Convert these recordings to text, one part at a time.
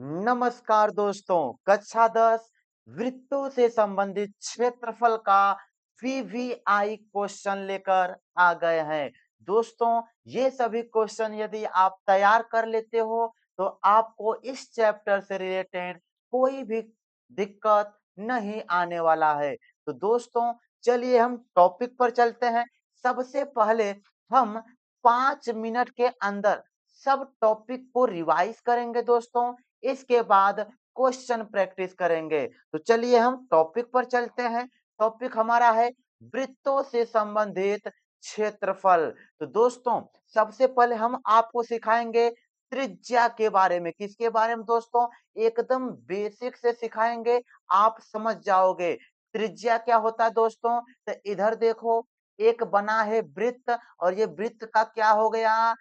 नमस्कार दोस्तों, कक्षा 10 वृत्तों से संबंधित क्षेत्रफल का वीवीआई क्वेश्चन लेकर आ गए हैं। दोस्तों, ये सभी क्वेश्चन यदि आप तैयार कर लेते हो तो आपको इस चैप्टर से रिलेटेड कोई भी दिक्कत नहीं आने वाला है। तो दोस्तों, चलिए हम टॉपिक पर चलते हैं। सबसे पहले हम 5 मिनट के अंदर सब टॉपिक को रिवाइज करेंगे दोस्तों। इसके बाद क्वेश्चन प्रैक्टिस करेंगे। तो चलिए हम टॉपिक पर चलते हैं। टॉपिक हमारा है वृत्तों से संबंधित क्षेत्रफल। तो दोस्तों, सबसे पहले हम आपको सिखाएंगे त्रिज्या के बारे में। किसके बारे में दोस्तों? एकदम बेसिक से सिखाएंगे, आप समझ जाओगे त्रिज्या क्या होता है दोस्तों। तो इधर देखो, एक बना है वृत्त और ये वृत्त का क्या हो गया?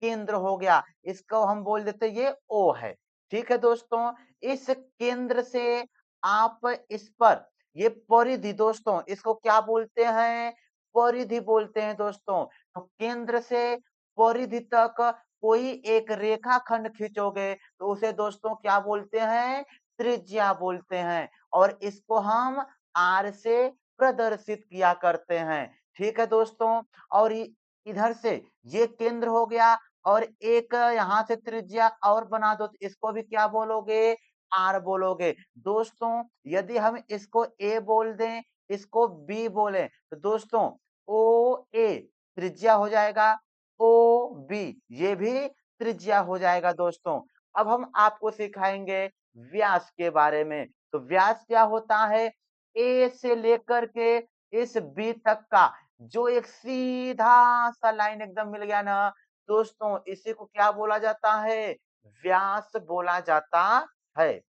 केंद्र हो गया। इसको हम बोल देते ये ओ है। ठीक है दोस्तों, इस केंद्र से आप इस पर ये परिधि दोस्तों, इसको क्या बोलते हैं? परिधि बोलते हैं दोस्तों। तो केंद्र से परिधि तक कोई एक रेखाखंड खींचोगे तो उसे दोस्तों क्या बोलते हैं? त्रिज्या बोलते हैं। और इसको हम आर से प्रदर्शित किया करते हैं। ठीक है दोस्तों, और इधर से ये केंद्र हो गया और एक यहाँ से त्रिज्या और बना दो तो इसको भी क्या बोलोगे? आर बोलोगे। दोस्तों, यदि हम इसको ए बोल दें, इसको बी बोले तो दोस्तों ओ ए त्रिज्या हो जाएगा, ओ बी ये भी त्रिज्या हो जाएगा दोस्तों। अब हम आपको सिखाएंगे व्यास के बारे में। तो व्यास क्या होता है? ए से लेकर के इस बी तक का जो एक सीधा सा लाइन एकदम मिल गया ना दोस्तों, इसी को क्या बोला जाता है? व्यास बोला जाता है।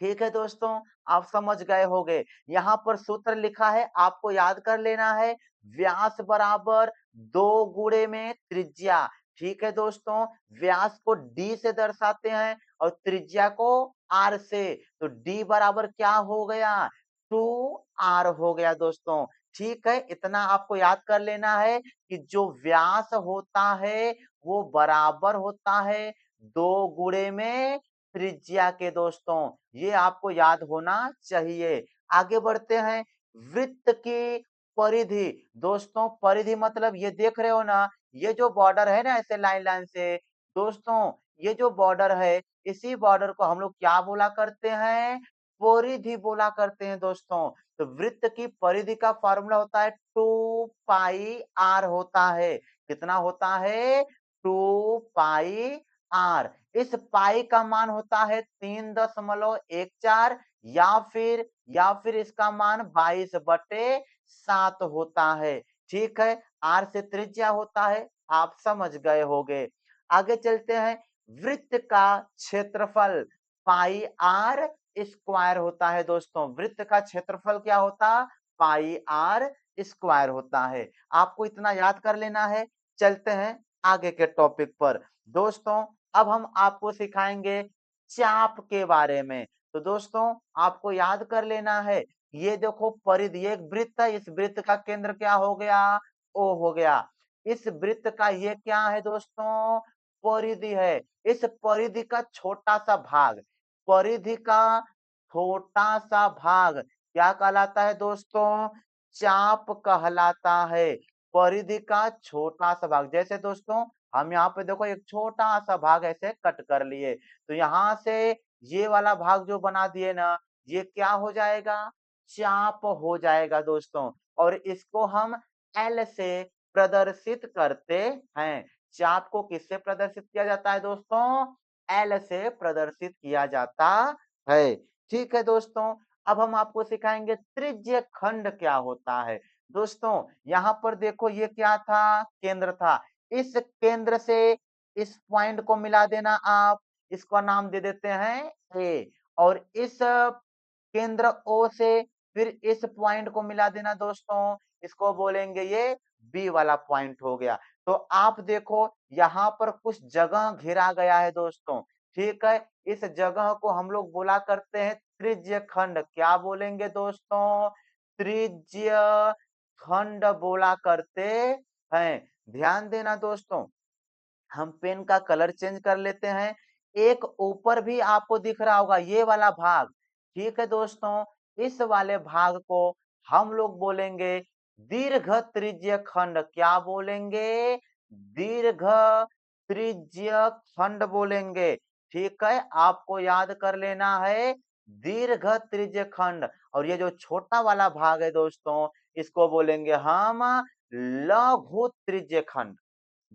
ठीक है दोस्तों, आप समझ गए होंगे। यहाँ पर सूत्र लिखा है, आपको याद कर लेना है। व्यास बराबर 2 गुणे में त्रिज्या। ठीक है दोस्तों, व्यास को डी से दर्शाते हैं और त्रिज्या को आर से। तो डी बराबर क्या हो गया? 2 आर हो गया दोस्तों। ठीक है, इतना आपको याद कर लेना है कि जो व्यास होता है वो बराबर होता है 2 गुणे में त्रिज्या के दोस्तों। ये आपको याद होना चाहिए। आगे बढ़ते हैं। वृत्त की परिधि। दोस्तों, परिधि मतलब ये देख रहे हो ना, ये जो बॉर्डर है ना ऐसे लाइन लाइन से, दोस्तों ये जो बॉर्डर है, इसी बॉर्डर को हम लोग क्या बोला करते हैं? परिधि बोला करते हैं दोस्तों। तो वृत्त की परिधि का फॉर्मूला होता है 2 पाई आर होता है। कितना होता है? 2 पाई आर। इस पाई का मान होता है 3.14 या फिर इसका मान 22/7 होता है। ठीक है, आर से त्रिज्या होता है, आप समझ गए होंगे। आगे चलते हैं। वृत्त का क्षेत्रफल पाई आर स्क्वायर होता है दोस्तों। वृत्त का क्षेत्रफल क्या होता? पाई आर स्क्वायर होता है। आपको इतना याद कर लेना है। चलते हैं आगे के टॉपिक पर। दोस्तों, अब हम आपको सिखाएंगे चाप के बारे में। तो दोस्तों, आपको याद कर लेना है, ये देखो परिधि, ये एक वृत्त है, इस वृत्त का केंद्र क्या हो गया? ओ हो गया। इस वृत्त का ये क्या है दोस्तों? परिधि है। इस परिधि का छोटा सा भाग, परिधि का छोटा सा भाग क्या कहलाता है दोस्तों? चाप कहलाता है। परिधि का छोटा सा भाग, जैसे दोस्तों हम यहाँ पे देखो एक छोटा सा भाग ऐसे कट कर लिए, तो यहाँ से ये वाला भाग जो बना दिए ना, ये क्या हो जाएगा? चाप हो जाएगा दोस्तों। और इसको हम एल से प्रदर्शित करते हैं। चाप को किससे प्रदर्शित किया जाता है दोस्तों? एल से प्रदर्शित किया जाता है। ठीक है दोस्तों, अब हम आपको सिखाएंगे त्रिज्य खंड क्या होता है। दोस्तों, यहाँ पर देखो ये क्या था? केंद्र था। इस केंद्र से इस पॉइंट को मिला देना आप, इसका नाम दे देते हैं ए। और इस केंद्र ओ से फिर इस पॉइंट को मिला देना दोस्तों, इसको बोलेंगे ये बी वाला पॉइंट हो गया। तो आप देखो यहाँ पर कुछ जगह घेरा गया है दोस्तों। ठीक है, इस जगह को हम लोग बोला करते हैं त्रिज्य खंड। क्या बोलेंगे दोस्तों? त्रिज्य खंड बोला करते हैं। ध्यान देना दोस्तों, हम पेन का कलर चेंज कर लेते हैं। एक ऊपर भी आपको दिख रहा होगा ये वाला भाग। ठीक है दोस्तों, इस वाले भाग को हम लोग बोलेंगे दीर्घ त्रिज्य खंड। क्या बोलेंगे? दीर्घ त्रिज्य खंड बोलेंगे। ठीक है, आपको याद कर लेना है दीर्घ त्रिज्य खंड। और ये जो छोटा वाला भाग है दोस्तों, इसको बोलेंगे हम लघु त्रिज्य खंड।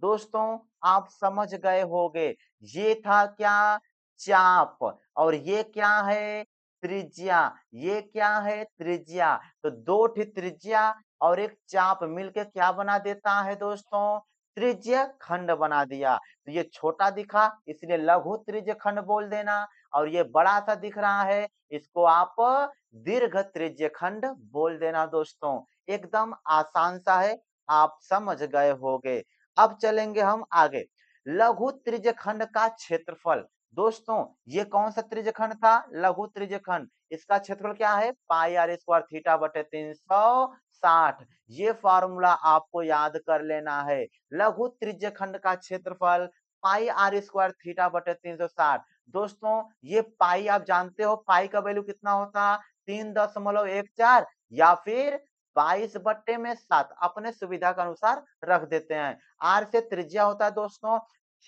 दोस्तों, आप समझ गए होंगे, ये था क्या? चाप। और ये क्या है? त्रिज्या। ये क्या है? त्रिज्या। तो दो ठी त्रिज्या और एक चाप मिलके क्या बना देता है दोस्तों? त्रिज्य खंड बना दिया। तो ये छोटा दिखा इसलिए लघु त्रिज्य खंड बोल देना, और ये बड़ा सा दिख रहा है इसको आप दीर्घ त्रिज्य खंड बोल देना दोस्तों। एकदम आसान सा है, आप समझ गए होंगे। अब चलेंगे हम आगे। लघु त्रिज्यखंड का क्षेत्रफल। दोस्तों, ये कौन सा त्रिज्यखंड था? लघु त्रिज्यखंड। इसका क्षेत्रफल क्या है? पाई आर स्क्वायर थीटा बटे 360। ये फॉर्मूला आपको याद कर लेना है। लघु त्रिज्यखंड का क्षेत्रफल पाई आर स्क्वायर थीटा बटे 360। दोस्तों, ये पाई आप जानते हो, पाई का वैल्यू कितना होता? 3.14 या फिर 22/7 अपने सुविधा के अनुसार रख देते हैं। आर से त्रिज्या होता है दोस्तों।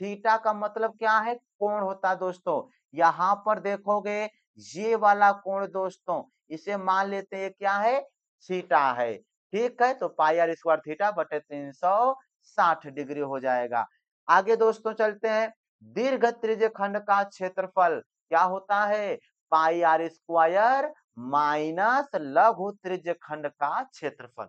थीटा का मतलब क्या है? कोण होता है दोस्तों। यहाँ पर देखोगे ये वाला कोण दोस्तों, इसे मान लेते हैं क्या है? थीटा है। ठीक है, तो पाई आर स्क्वायर थीटा बटे 360 डिग्री हो जाएगा। आगे दोस्तों चलते हैं। दीर्घ त्रिज्य खंड का क्षेत्रफल क्या होता है? पाई आर स्क्वायर माइनस लघु त्रिज्य खंड का क्षेत्रफल।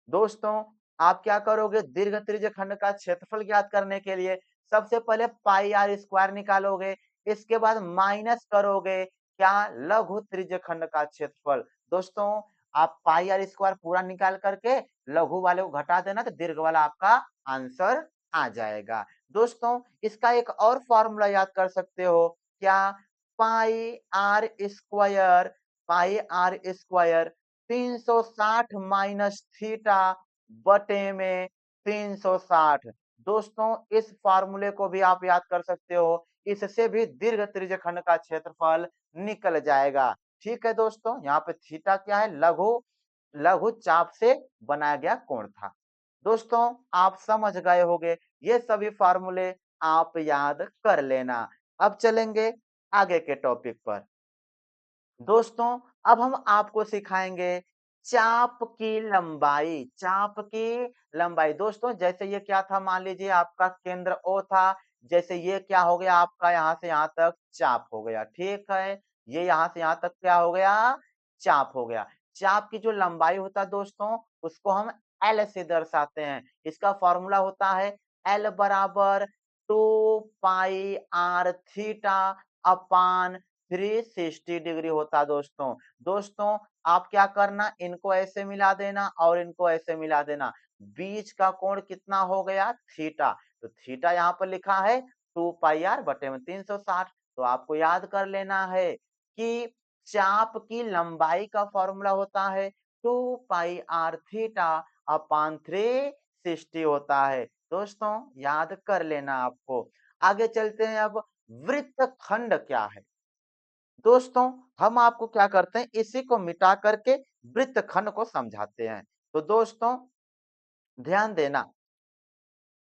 दोस्तों, आप क्या करोगे? दीर्घ त्रिज्य खंड का क्षेत्रफल ज्ञात करने के लिए सबसे पहले पाई आर स्क्वायर निकालोगे, इसके बाद माइनस करोगे क्या? लघु त्रिज्य खंड का क्षेत्रफल। दोस्तों, आप पाई आर स्क्वायर पूरा निकाल करके लघु वाले को घटा देना तो दीर्घ वाला आपका आंसर आ जाएगा। दोस्तों, इसका एक और फॉर्मूला याद कर सकते हो क्या? Pi r square, pi r square 360 minus theta बटे में 360। दोस्तों, इस फार्मूले को भी आप याद कर सकते हो, इससे भी दीर्घ त्रिज्यखंड का क्षेत्रफल निकल जाएगा। ठीक है दोस्तों, यहाँ पे थीटा क्या है? लघु लघु चाप से बनाया गया कोण था। दोस्तों, आप समझ गए होंगे, ये सभी फार्मूले आप याद कर लेना। अब चलेंगे आगे के टॉपिक पर। दोस्तों, अब हम आपको सिखाएंगे चाप की लंबाई। चाप की लंबाई दोस्तों, जैसे ये क्या था? मान लीजिए आपका केंद्र O था। जैसे ये क्या हो गया आपका? यहाँ से यहाँ तक चाप हो गया। ठीक है, ये यहाँ से यहाँ तक क्या हो गया? चाप हो गया। चाप की जो लंबाई होता है दोस्तों, उसको हम L से दर्शाते हैं। इसका फॉर्मूला होता है L बराबर 2 पाई r थीटा अपान 360 डिग्री होता है दोस्तों। दोस्तों, आप क्या करना? इनको ऐसे मिला देना और इनको ऐसे मिला देना। बीच का कोण कितना हो गया? थीटा। तो थीटा यहाँ पर लिखा है 2 पाई r बटे में 360। तो आपको याद कर लेना है कि चाप की लंबाई का फॉर्मूला होता है 2 पाई r थीटा अपान 360 होता है। दोस्तों, याद कर लेना आपको। आगे चलते हैं। अब वृत्तखंड क्या है? दोस्तों, हम आपको क्या करते हैं? इसी को मिटा करके वृत्तखंड को समझाते हैं। तो दोस्तों, ध्यान देना,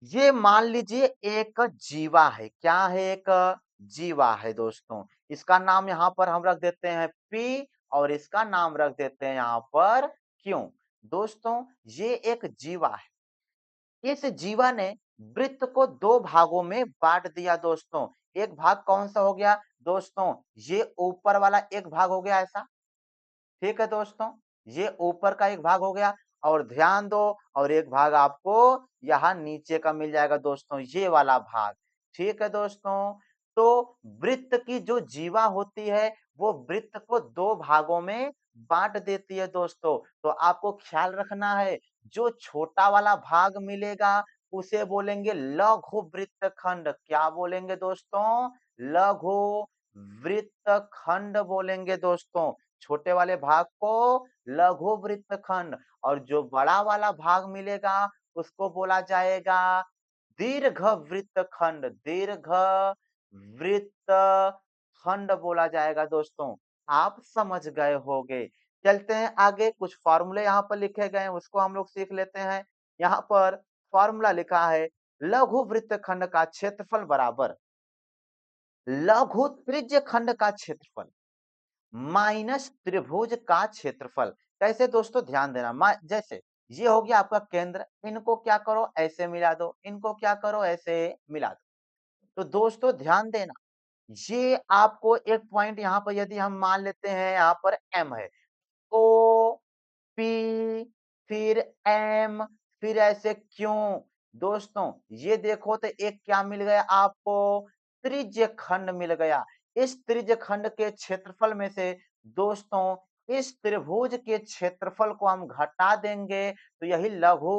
ये मान लीजिए एक जीवा है। क्या है? एक जीवा है दोस्तों। इसका नाम यहाँ पर हम रख देते हैं P और इसका नाम रख देते हैं यहाँ पर Q। दोस्तों, ये एक जीवा है। इस जीवा ने वृत्त को दो भागों में बांट दिया दोस्तों। एक भाग कौन सा हो गया दोस्तों? ये ऊपर वाला एक भाग हो गया ऐसा। ठीक है दोस्तों, ये ऊपर का एक भाग हो गया। और ध्यान दो, और एक भाग आपको यहाँ नीचे का मिल जाएगा दोस्तों, ये वाला भाग। ठीक है दोस्तों, तो वृत्त की जो जीवा होती है वो वृत्त को दो भागों में बांट देती है दोस्तों। तो आपको ख्याल रखना है, जो छोटा वाला भाग मिलेगा उसे बोलेंगे लघु वृत्तखंड। क्या बोलेंगे दोस्तों? लघु वृत्तखंड बोलेंगे दोस्तों। छोटे वाले भाग को लघु वृत्तखंड, और जो बड़ा वाला भाग मिलेगा उसको बोला जाएगा दीर्घ वृत्तखंड। दीर्घ वृत्त खंड बोला जाएगा दोस्तों। आप समझ गए होंगे। चलते हैं आगे, कुछ फॉर्मूले यहाँ पर लिखे गए हैं उसको हम लोग सीख लेते हैं। यहाँ पर फॉर्मूला लिखा है, लघु वृत्त खंड का क्षेत्रफल बराबर लघु त्रिज्य खंड का क्षेत्रफल माइनस त्रिभुज का क्षेत्रफल। कैसे दोस्तों, ध्यान देना। जैसे ये हो गया आपका केंद्र, इनको क्या करो ऐसे मिला दो, इनको क्या करो ऐसे मिला दो। तो दोस्तों ध्यान देना, ये आपको एक पॉइंट यहाँ पर यदि हम मान लेते हैं, यहाँ पर एम है, ओ पी फिर एम फिर ऐसे क्यों। दोस्तों ये देखो तो एक क्या मिल गया आपको, त्रिज्य खंड मिल गया। इस त्रिज्य खंड के क्षेत्रफल में से दोस्तों इस त्रिभुज के क्षेत्रफल को हम घटा देंगे तो यही लघु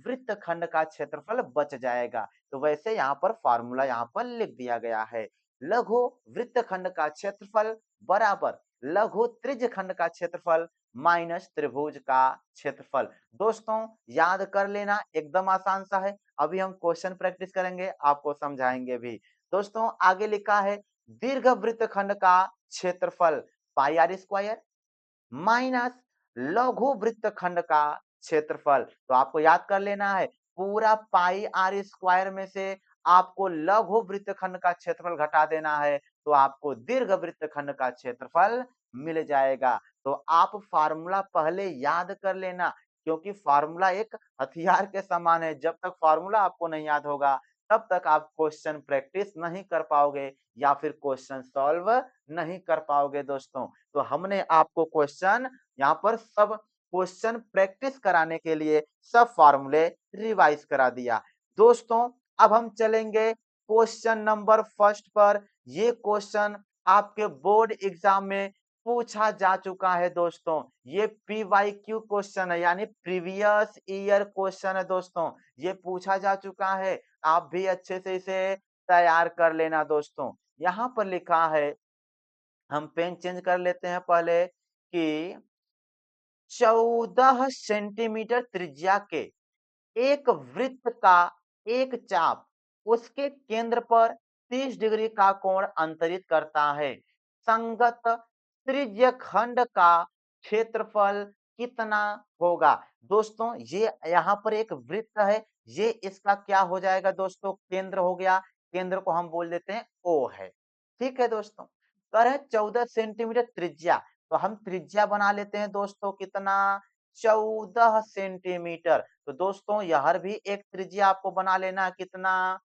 वृत्त खंड का क्षेत्रफल बच जाएगा। तो वैसे यहाँ पर फॉर्मूला यहाँ पर लिख दिया गया है, लघु वृत्त खंड का क्षेत्रफल बराबर लघु त्रिज्य खंड का क्षेत्रफल माइनस त्रिभुज का क्षेत्रफल। दोस्तों याद कर लेना, एकदम आसान सा है। अभी हम क्वेश्चन प्रैक्टिस करेंगे, आपको समझाएंगे भी। दोस्तों आगे लिखा है, दीर्घ वृत्त खंड का क्षेत्रफल पाई आर स्क्वायर माइनस लघु वृत्त खंड का क्षेत्रफल। तो आपको याद कर लेना है, पूरा पाई आर स्क्वायर में से आपको लघु वृत्त खंड का क्षेत्रफल घटा देना है तो आपको दीर्घ वृत्त खंड का क्षेत्रफल मिल जाएगा। तो आप फार्मूला पहले याद कर लेना, क्योंकि फार्मूला एक हथियार के समान है। जब तक फार्मूला आपको नहीं याद होगा तब तक आप क्वेश्चन प्रैक्टिस नहीं कर पाओगे या फिर क्वेश्चन सॉल्व नहीं कर पाओगे दोस्तों। तो हमने आपको क्वेश्चन यहाँ पर सब क्वेश्चन प्रैक्टिस कराने के लिए सब फार्मूले रिवाइज करा दिया। दोस्तों अब हम चलेंगे क्वेश्चन नंबर फर्स्ट पर। ये क्वेश्चन आपके बोर्ड एग्जाम में पूछा जा चुका है दोस्तों। ये PYQ क्वेश्चन है, यानी प्रीवियस ईयर क्वेश्चन है दोस्तों। ये पूछा जा चुका है, आप भी अच्छे से इसे तैयार कर लेना दोस्तों। यहाँ पर लिखा है, हम पेन चेंज कर लेते हैं पहले, कि 14 सेंटीमीटर त्रिज्या के एक वृत्त का एक चाप उसके केंद्र पर 30 डिग्री का कोण अंतरित करता है। संगत त्रिज्य खंड का क्षेत्रफल कितना होगा। दोस्तों ये यहाँ पर एक वृत्त है, ये इसका क्या हो जाएगा दोस्तों, केंद्र हो गया। केंद्र को हम बोल देते हैं ओ है। ठीक है दोस्तों, कर है 14 सेंटीमीटर त्रिज्या, तो हम त्रिज्या बना लेते हैं दोस्तों, कितना, 14 सेंटीमीटर। तो दोस्तों यह भी एक त्रिज्या आपको बना लेना, कितना,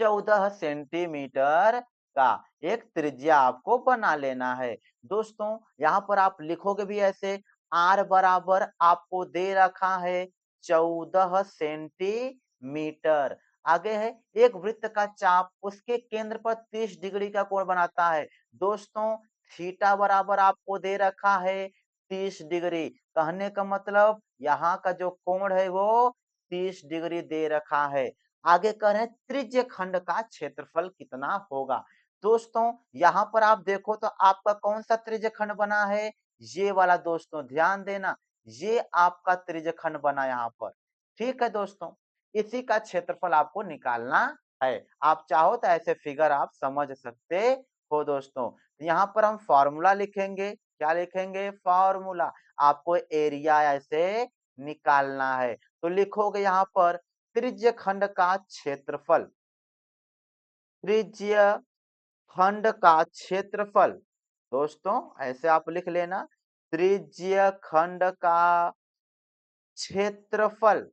14 सेंटीमीटर का एक त्रिज्या आपको बना लेना है। दोस्तों यहाँ पर आप लिखोगे भी ऐसे, आर बराबर आपको दे रखा है 14 सेंटीमीटर। आगे है, एक वृत्त का चाप उसके केंद्र पर 30 डिग्री का कोण बनाता है। दोस्तों थीटा बराबर आपको दे रखा है 30 डिग्री। कहने का मतलब यहाँ का जो कोण है वो 30 डिग्री दे रखा है। आगे कह रहे हैं त्रिज्य खंड का क्षेत्रफल कितना होगा। दोस्तों यहाँ पर आप देखो तो आपका कौन सा त्रिज्य खंड बना है, ये वाला दोस्तों, ध्यान देना, ये आपका त्रिज्य खंड बना यहाँ पर। ठीक है दोस्तों, इसी का क्षेत्रफल आपको निकालना है। आप चाहो तो ऐसे फिगर आप समझ सकते हो दोस्तों। यहाँ पर हम फॉर्मूला लिखेंगे, क्या लिखेंगे, फॉर्मूला। आपको एरिया ऐसे निकालना है, तो लिखोगे यहाँ पर त्रिज्य खंड का क्षेत्रफल, त्रिज्य खंड का क्षेत्रफल। दोस्तों ऐसे आप लिख लेना, त्रिज्य खंड का क्षेत्रफल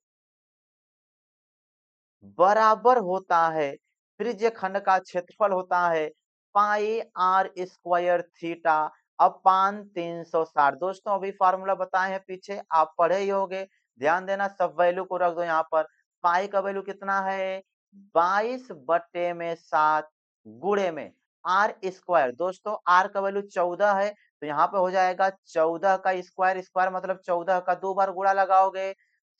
बराबर होता है, त्रिज्य खंड का क्षेत्रफल होता है पाई आर स्क्वायर थीटा अपान 360। दोस्तों अभी फार्मूला बताए हैं पीछे, आप पढ़े ही होंगे, ध्यान देना, सब वैल्यू को रख दो यहाँ पर। पाई का वैल्यू कितना है, 22/7 गुणे में आर स्क्वायर। दोस्तों आर का वैल्यू 14 है, तो यहाँ पे हो जाएगा 14 का स्क्वायर, स्क्वायर मतलब 14 का 2 बार गुणा लगाओगे।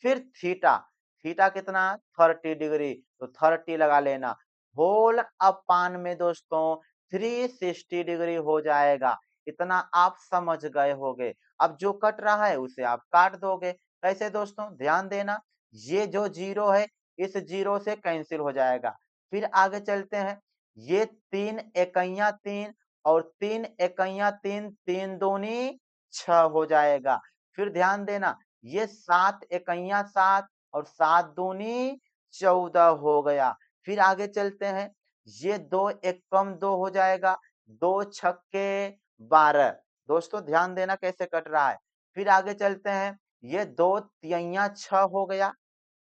फिर थीटा, थीटा कितना, 30 डिग्री, तो 30 लगा लेना, होल अपान में दोस्तों 360 डिग्री हो जाएगा। इतना आप समझ गए होंगे। अब जो कट रहा है उसे आप काट दोगे। कैसे दोस्तों, ध्यान देना, ये जो जीरो है इस जीरो से कैंसिल हो जाएगा। फिर आगे चलते हैं, ये 3 इकाइयाँ 3 और 3 इकाइयाँ 3, 3 दूनी 6 हो जाएगा। फिर ध्यान देना, ये 7 इकाइयाँ 7 और 7 दूनी 14 हो गया। फिर आगे चलते हैं, ये 2 एकम 2 हो जाएगा, 2 छक्के 12। दोस्तों ध्यान देना कैसे कट रहा है। फिर आगे चलते हैं, ये 2 तिहाइयाँ 6 हो गया,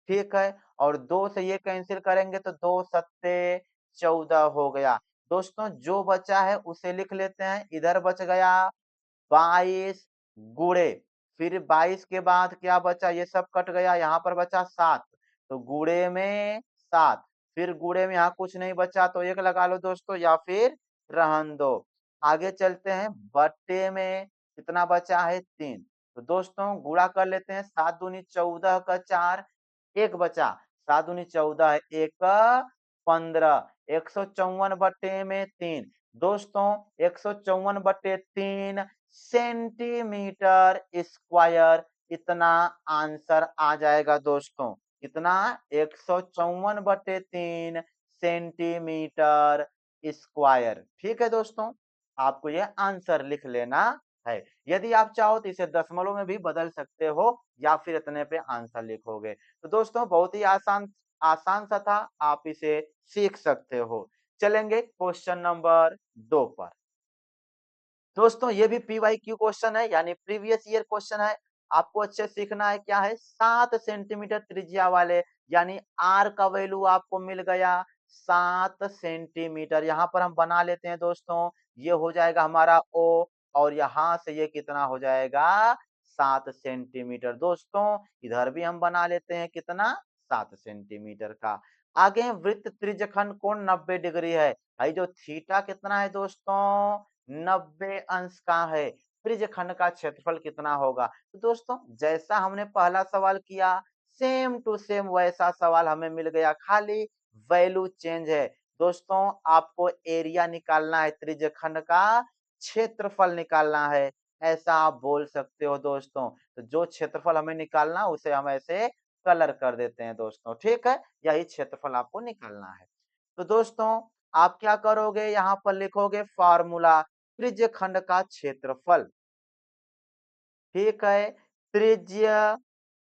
ठीक है? और 2 से ये कैंसल करेंगे तो 2 सत्ते 14 हो गया। दोस्तों जो बचा है उसे लिख लेते हैं। इधर बच गया 22 गुणे, फिर 22 के बाद क्या बचा, ये सब कट गया, यहाँ पर बचा 7, तो गुणे में 7, फिर गुणे में यहाँ कुछ नहीं बचा तो 1 लगा लो दोस्तों या फिर रहन दो। आगे चलते हैं, बट्टे में कितना बचा है 3, तो दोस्तों गुणा कर लेते हैं, 7 दूनी 14 का 4, 1 बचा, 7 दूनी 14 है, 1 15, 154 बट्टे में 3। दोस्तों 154 बट्टे 3 सेंटीमीटर स्क्वायर, इतना आंसर आ जाएगा दोस्तों। कितना? 154 बट्टे 3 सेंटीमीटर स्क्वायर। ठीक है दोस्तों, आपको ये आंसर लिख लेना है। यदि आप चाहो तो इसे दशमलव में भी बदल सकते हो या फिर इतने पे आंसर लिखोगे। तो दोस्तों बहुत ही आसान आसान सा था, आप इसे सीख सकते हो। चलेंगे क्वेश्चन नंबर 2 पर। दोस्तों ये भी पीवाईक्यू क्वेश्चन है, यानी प्रीवियस ईयर क्वेश्चन है। आपको अच्छे से सीखना है, क्या है, 7 सेंटीमीटर त्रिज्या वाले, यानी आर का वैल्यू आपको मिल गया 7 सेंटीमीटर। यहाँ पर हम बना लेते हैं दोस्तों, ये हो जाएगा हमारा ओ, और यहाँ से ये कितना हो जाएगा 7 सेंटीमीटर। दोस्तों इधर भी हम बना लेते हैं, कितना, 7 सेंटीमीटर का। आगे हैं, वृत्त त्रिज्यखंड कोण 90 डिग्री है। भाई जो थीटा कितना है दोस्तों, 90 अंश का है। त्रिज्यखंड का क्षेत्रफल कितना होगा? तो दोस्तों जैसा हमने पहला सवाल किया, सेम टू सेम वैसा सवाल हमें मिल गया, खाली वैल्यू चेंज है। दोस्तों आपको एरिया निकालना है, त्रिज्यखंड का क्षेत्रफल निकालना है, ऐसा आप बोल सकते हो दोस्तों। तो जो क्षेत्रफल हमें निकालना उसे हम ऐसे कलर कर देते हैं दोस्तों, ठीक है? यही क्षेत्रफल आपको निकालना है। तो दोस्तों आप क्या करोगे, यहाँ पर लिखोगे फार्मूला, त्रिज्य खंड का क्षेत्रफल, ठीक है? त्रिज्य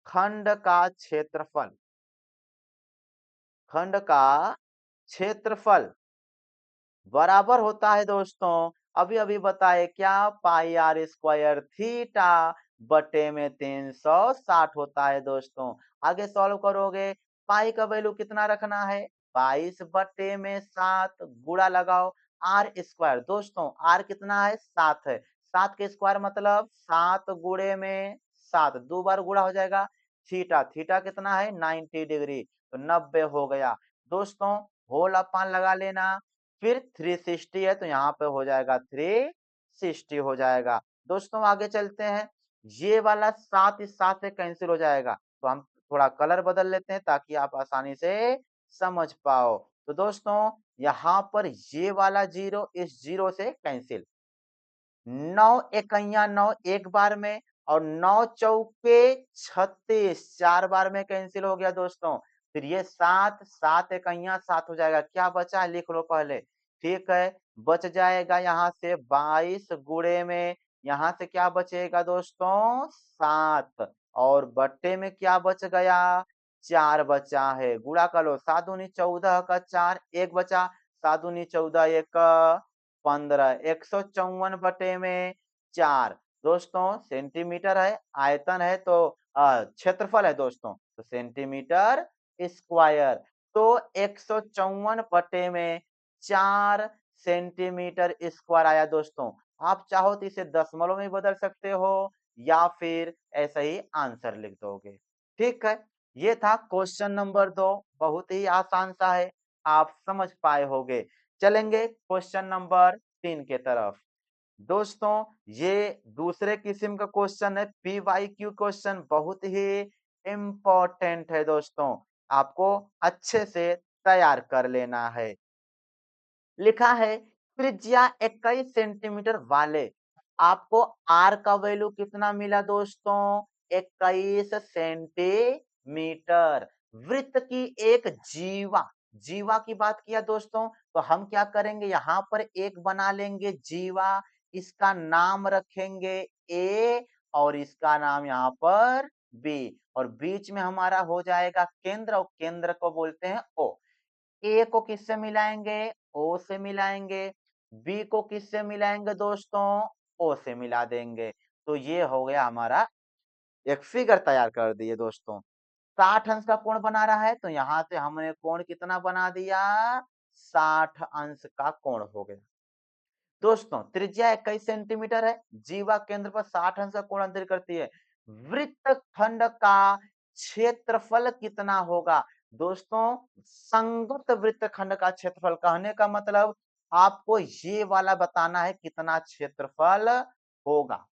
खंड का क्षेत्रफल, खंड का क्षेत्रफल बराबर होता है दोस्तों, अभी अभी बताए क्या, पाई आर स्क्वायर थीटा बटे में 360 होता है दोस्तों। आगे सॉल्व करोगे, पाई का वैल्यू कितना रखना है, 22 बटे में 7, गुणा लगाओ आर स्क्वायर। दोस्तों आर कितना है, 7 है, 7 के स्क्वायर मतलब 7 गुणे में 7, 2 बार गुणा हो जाएगा। थीटा, थीटा कितना है 90 डिग्री, तो 90 हो गया। दोस्तों होल अपान लगा लेना, फिर 360 है तो यहाँ पे हो जाएगा 360 हो जाएगा। दोस्तों आगे चलते हैं, ये वाला 7 इस 7 से कैंसिल हो जाएगा, तो हम थोड़ा कलर बदल लेते हैं ताकि आप आसानी से समझ पाओ। तो दोस्तों यहाँ पर ये वाला 0 इस 0 से कैंसिल, 9 इकाइयां 9 एक बार में, और 9 चौके 36 4 बार में कैंसिल हो गया दोस्तों। फिर ये 7 7 इकाइयां 7 हो जाएगा, क्या बचा लिख लो पहले, ठीक है? बच जाएगा यहाँ से 22 गुणे में, यहाँ से क्या बचेगा दोस्तों 7, और बट्टे में क्या बच गया 4 बचा है, गुणा कर लो, 7 दूनी 14 का 4, 1 बचा, 7 दूनी 14 1 15, 154 बटे में 4। दोस्तों सेंटीमीटर है, आयतन है तो क्षेत्रफल है दोस्तों, तो सेंटीमीटर स्क्वायर, तो 154 बटे में 4 सेंटीमीटर स्क्वायर आया दोस्तों। आप चाहो तो इसे दशमलव में बदल सकते हो या फिर ऐसा ही आंसर लिख दोगे, ठीक है? ये था क्वेश्चन नंबर 2, बहुत ही आसान सा है, आप समझ पाए होगे। चलेंगे क्वेश्चन नंबर 3 के तरफ। दोस्तों ये दूसरे किस्म का क्वेश्चन है, पीवाईक्यू क्वेश्चन, बहुत ही इम्पोर्टेंट है दोस्तों, आपको अच्छे से तैयार कर लेना है। लिखा है त्रिज्या 21 सेंटीमीटर वाले, आपको आर का वैल्यू कितना मिला दोस्तों, 21 सेंटीमीटर। वृत्त की एक जीवा, जीवा की बात किया दोस्तों, तो हम क्या करेंगे, यहाँ पर एक बना लेंगे जीवा, इसका नाम रखेंगे ए और इसका नाम यहाँ पर बी, और बीच में हमारा हो जाएगा केंद्र, और केंद्र को बोलते हैं ओ। ए को किससे मिलाएंगे, ओ से मिलाएंगे। बी को किससे मिलाएंगे दोस्तों, ओ से मिला देंगे। तो ये हो गया हमारा, एक फिगर तैयार कर दिए दोस्तों। 60 अंश का कोण बना रहा है, तो यहाँ से हमने कोण कितना बना दिया, 60 अंश का कोण हो गया। दोस्तों त्रिज्या 21 सेंटीमीटर है, जीवा केंद्र पर 60 अंश का कोण अंतरित करती है। वृत्त खंड का क्षेत्रफल कितना होगा, दोस्तों संगत वृत्त खंड का क्षेत्रफल, कहने का मतलब आपको ये वाला बताना है कितना क्षेत्रफल होगा।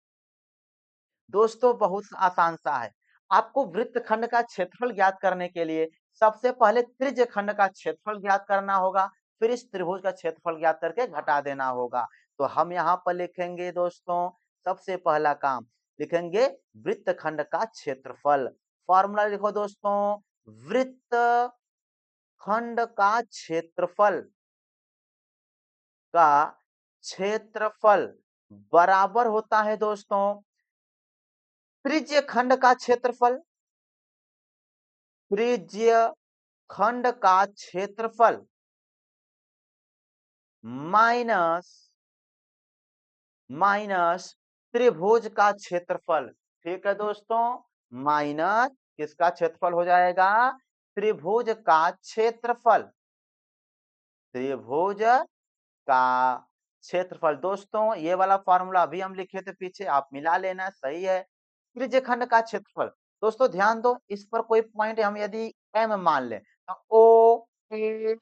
दोस्तों बहुत आसान सा है। आपको वृत्तखंड का क्षेत्रफल ज्ञात करने के लिए सबसे पहले त्रिज्य खंड का क्षेत्रफल ज्ञात करना होगा, फिर इस त्रिभुज का क्षेत्रफल ज्ञात करके घटा देना होगा। तो हम यहाँ पर लिखेंगे दोस्तों, सबसे पहला काम लिखेंगे वृत्तखंड का क्षेत्रफल। फॉर्मूला लिखो दोस्तों, वृत्तखंड का क्षेत्रफल का क्षेत्रफल बराबर होता है दोस्तों त्रिज्य खंड का क्षेत्रफल, त्रिज्य खंड का क्षेत्रफल माइनस माइनस त्रिभुज का क्षेत्रफल। ठीक है दोस्तों, माइनस किसका क्षेत्रफल हो जाएगा, त्रिभुज का क्षेत्रफल, त्रिभुज का क्षेत्रफल। दोस्तों ये वाला फॉर्मूला अभी हम लिखे थे पीछे, आप मिला लेना, सही है। त्रिज्य खंड का क्षेत्रफल, दोस्तों ध्यान दो, इस पर कोई पॉइंट हम यदि एम मान लें तो ओ ए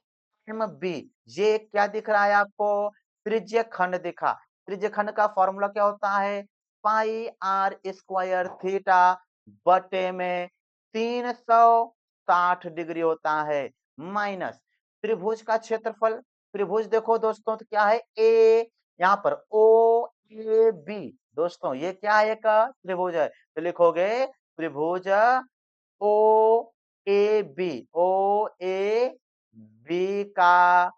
एम बी, ये क्या दिख रहा है आपको, त्रिज्य खंड दिखा। त्रिज्य खंड का फॉर्मूला क्या होता है, पाई आर स्क्वायर थीटा बटे में 360 डिग्री होता है, माइनस त्रिभुज का क्षेत्रफल। त्रिभुज देखो दोस्तों तो क्या है, ए, यहाँ पर ओ ए बी, दोस्तों ये क्या है, एक त्रिभुज है, तो लिखोगे त्रिभुज ओ A B, O A B का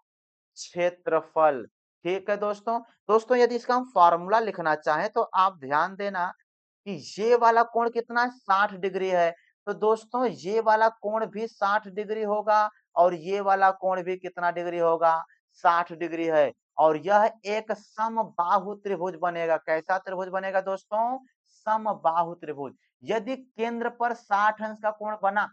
क्षेत्रफल। ठीक है दोस्तों, दोस्तों यदि इसका हम फॉर्मूला लिखना चाहें तो आप ध्यान देना कि ये वाला कोण कितना है, 60 डिग्री है, तो दोस्तों ये वाला कोण भी 60 डिग्री होगा, और ये वाला कोण भी कितना डिग्री होगा, 60 डिग्री है, और यह एक समबाहु त्रिभुज बनेगा। कैसा त्रिभुज बनेगा दोस्तों, समबाहु त्रिभुज। यदि केंद्र पर 60 अंश का कोण बना,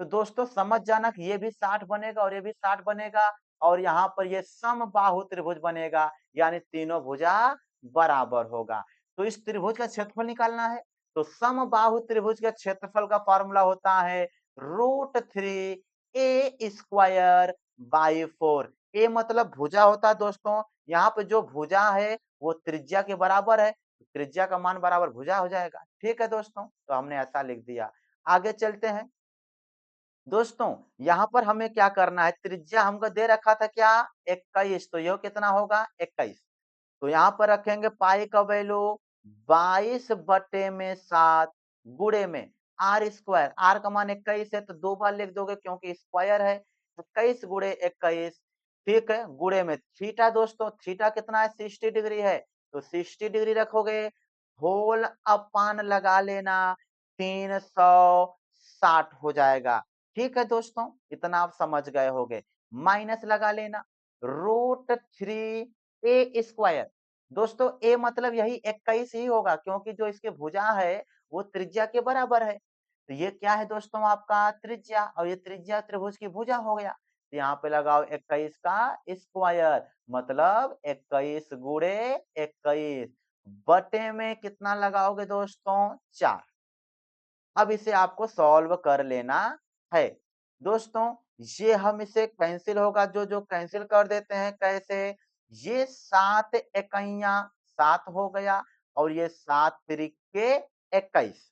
तो दोस्तों समझ जाना कि ये भी 60 बनेगा और ये भी 60 बनेगा, और यहाँ पर ये समबाहु त्रिभुज बनेगा, यानी तीनों भुजा बराबर होगा। तो इस त्रिभुज का क्षेत्रफल निकालना है, तो समबाहु त्रिभुज के क्षेत्रफल का फॉर्मूला होता है √3 ए स्क्वायर बाई 4। ए मतलब भुजा होता है दोस्तों, यहाँ पे जो भुजा है वो त्रिज्या के बराबर है, त्रिज्या का मान बराबर भुजा हो जाएगा। ठीक है दोस्तों, तो हमने ऐसा लिख दिया। आगे चलते हैं दोस्तों, यहाँ पर हमें क्या करना है, त्रिज्या हमको दे रखा था क्या, 21, तो यह कितना होगा 21, तो यहाँ पर रखेंगे पाई का वैल्यू 22 बटे में 7 गुणे में आर स्क्वायर, आर का मान 21 है तो 2 बार लिख दोगे क्योंकि स्क्वायर है, 21 गुणे 21, ठीक है, गुणे में थीटा, दोस्तों थीटा कितना है 60 डिग्री है, तो 60 डिग्री रखोगे, होल अपान लगा लेना, 360 हो जाएगा। ठीक है दोस्तों, इतना आप समझ गए होगे। माइनस लगा लेना, √3 ए स्क्वायर, दोस्तों ए मतलब यही 21 ही होगा क्योंकि जो इसके भुजा है वो त्रिज्या के बराबर है, तो ये क्या है दोस्तों आपका त्रिज्या, और ये त्रिज्या त्रिभुज की भुजा हो गया, तो यहाँ पे लगाओ 21 का स्क्वायर, मतलब 21 गुणे 21 बटे में कितना लगाओगे दोस्तों 4। अब इसे आपको सॉल्व कर लेना है दोस्तों, ये हम इसे कैंसिल होगा, जो जो कैंसिल कर देते हैं कैसे, ये 7 इकाइयां 7 हो गया, और ये 7 तिरिके 21,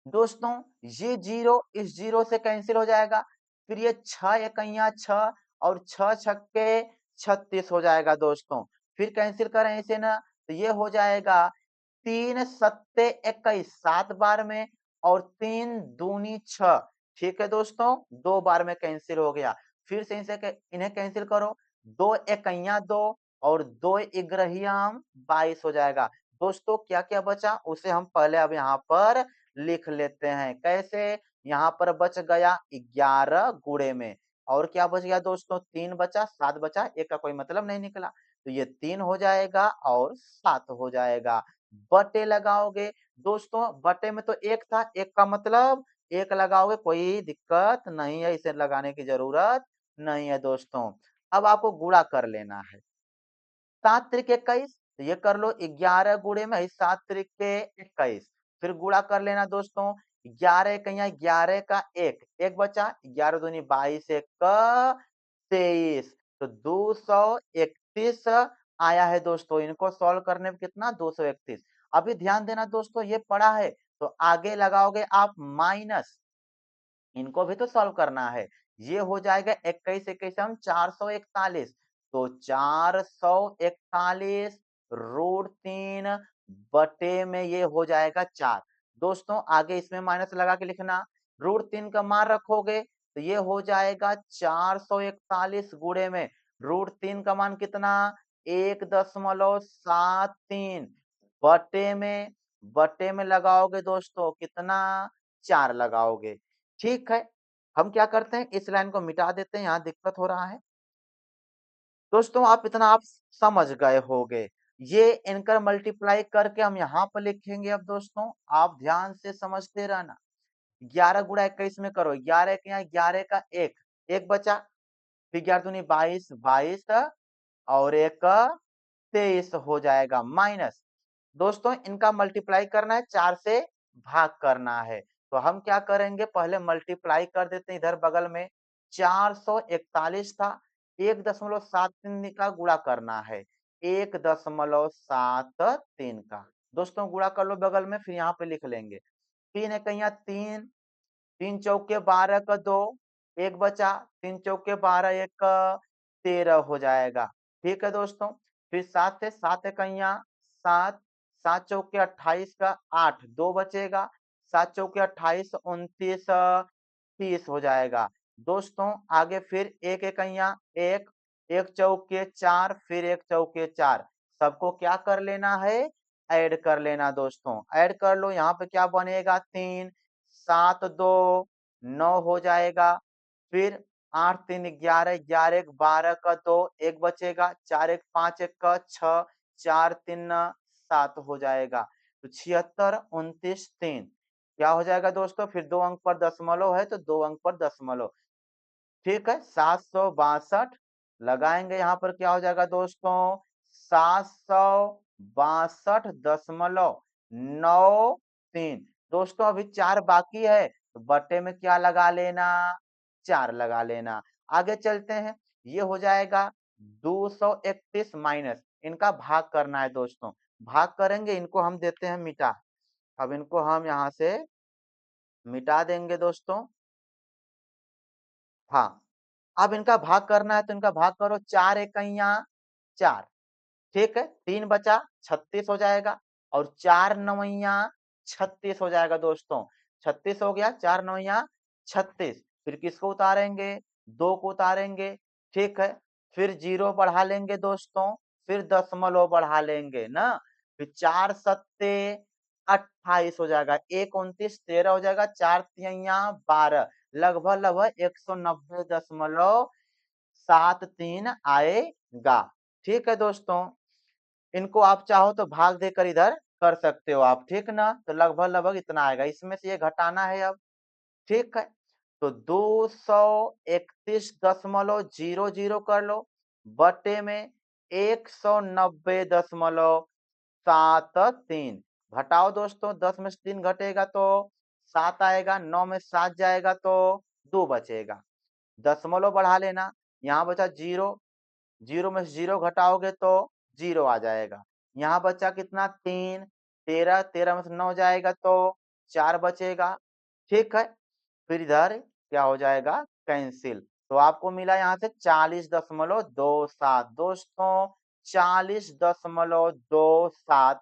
दोस्तों ये जीरो इस जीरो से कैंसिल हो जाएगा, फिर ये 6 इकाइयां 6, और 6 छक्के 36 हो जाएगा दोस्तों, फिर कैंसिल करें इसे ना, तो ये हो जाएगा 3 सत्ते 21 7 बार में, और 3 दूनी 6, ठीक है दोस्तों, 2 बार में कैंसिल हो गया, फिर से इन्हें कैंसिल करो, 2 इकैया 2 और 2 इग्रहियम 22 हो जाएगा। दोस्तों क्या-क्या बचा उसे हम पहले अब यहाँ पर लिख लेते हैं। कैसे? यहाँ पर बच गया 11 गुणे में और क्या बच गया दोस्तों 3 बचा, 7 बचा, 1 का कोई मतलब नहीं निकला। तो ये 3 हो जाएगा और 7 हो जाएगा। बटे लगाओगे, दोस्तों बटे में तो 1 था, 1 का मतलब 1 लगाओगे कोई दिक्कत नहीं है, इसे लगाने की ज़रूरत नहीं है दोस्तों। अब आपको गुणा कर लेना है। 7 त्रिक 21 तो ये कर लो 11 गुणे में 7 त्रिक के 21 फिर गुणा कर लेना दोस्तों 11 इकैया 11 का 1 1 बचा 11 दूनी 22 1 23 तो 231 आया है दोस्तों इनको सॉल्व करने में कितना 231 अभी ध्यान देना दोस्तों ये पड़ा है तो आगे लगाओगे आप माइनस इनको भी तो सॉल्व करना है ये हो जाएगा 21 21 हम 441 तो 441 √3 बटे में ये हो जाएगा 4 दोस्तों आगे इसमें माइनस लगा के लिखना √3 का मान रखोगे तो ये हो जाएगा 441 गुणे में √3 का मान कितना 1.73 बटे में लगाओगे दोस्तों कितना 4 लगाओगे ठीक है हम क्या करते हैं इस लाइन को मिटा देते हैं यहाँ दिक्कत हो रहा है दोस्तों आप समझ गए होंगे ये इनकर मल्टीप्लाई करके हम यहाँ पर लिखेंगे अब दोस्तों आप ध्यान से समझते रहना 11 गुणा 21 में करो 11 के यहाँ 11 का 1 1 बचा फिर 11 दूनी 22 22 और 1 23 हो जाएगा माइनस दोस्तों इनका मल्टीप्लाई करना है 4 से भाग करना है तो हम क्या करेंगे पहले मल्टीप्लाई कर देते हैं इधर बगल में 441 था 1.73 का गुणा करना है 1.73 का दोस्तों गुणा कर लो बगल में फिर यहाँ पे लिख लेंगे 3 इकैया 3 3 चौके 12 का 2 1 बचा 3 चौके 12 1 13 हो जाएगा ठीक है दोस्तों फिर 7 से 7 इकैया 7 7 चौके 28 का 8 2 बचेगा 7 चौके 28 29 30 हो जाएगा दोस्तों आगे फिर 1 इकैया 1 1 चौके 4 फिर 1 चौके 4 सबको क्या कर लेना है ऐड कर लेना दोस्तों ऐड कर लो यहाँ पे क्या बनेगा 3 7 2 9 हो जाएगा फिर 8 3 11 11 1 12 का 2 1 बचेगा 4 1 5 1 का 6 4 3 7 हो जाएगा तो 76 29 3 क्या हो जाएगा दोस्तों फिर 2 अंक पर दशमलव है तो 2 अंक पर दशमलव ठीक है 762 लगाएंगे यहाँ पर क्या हो जाएगा दोस्तों 762.93 दोस्तों अभी 4 बाकी है तो बटे में क्या लगा लेना 4 लगा लेना आगे चलते हैं ये हो जाएगा 231 माइनस इनका भाग करना है दोस्तों भाग करेंगे इनको हम देते हैं मिटा अब इनको हम यहाँ से मिटा देंगे दोस्तों हाँ अब इनका भाग करना है तो इनका भाग करो 4 इकैया 4 ठीक है 3 बचा 36 हो जाएगा और 4 नवैया 36 हो जाएगा दोस्तों 36 हो गया 4 नवैया 36 फिर किसको उतारेंगे 2 को उतारेंगे ठीक है फिर 0 बढ़ा लेंगे दोस्तों फिर दशमलव बढ़ा लेंगे ना फिर 4 सत्ते 28 हो जाएगा 1 29 13 हो जाएगा 4 तिहैया 12 लगभग 190.73 आएगा ठीक है दोस्तों इनको आप चाहो तो भाग देकर इधर कर सकते हो आप ठीक ना तो लगभग इतना आएगा इसमें से ये घटाना है अब ठीक है तो 231.00 कर लो बटे में 190.73 घटाओ दोस्तों 10 में से 3 घटेगा तो 7 आएगा 9 में 7 जाएगा तो 2 बचेगा दशमलव बढ़ा लेना यहाँ बचा 0 0 में से 0 घटाओगे तो 0 आ जाएगा यहाँ बचा कितना 3 13 13 में से 9 जाएगा तो 4 बचेगा ठीक है फिर इधर क्या हो जाएगा कैंसिल तो आपको मिला यहाँ से 40.27 दोस्तों 40.27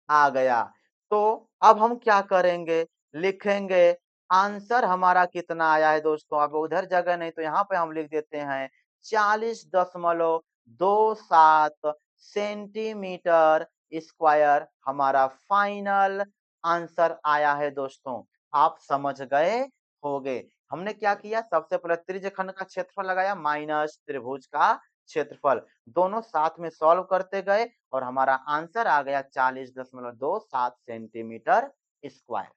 आ गया तो अब हम क्या करेंगे लिखेंगे आंसर हमारा कितना आया है दोस्तों? अब उधर जगह नहीं तो यहाँ पे हम लिख देते हैं 40.27 सेंटीमीटर स्क्वायर हमारा फाइनल आंसर आया है दोस्तों। आप समझ गए होंगे। हमने क्या किया? सबसे पहले त्रिज्यखंड का क्षेत्रफल लगाया माइनस त्रिभुज का क्षेत्रफल। दोनों साथ में सॉल्व करते गए और हमारा आंसर आ गया 40.27 सेंटीमीटर स्क्वायर।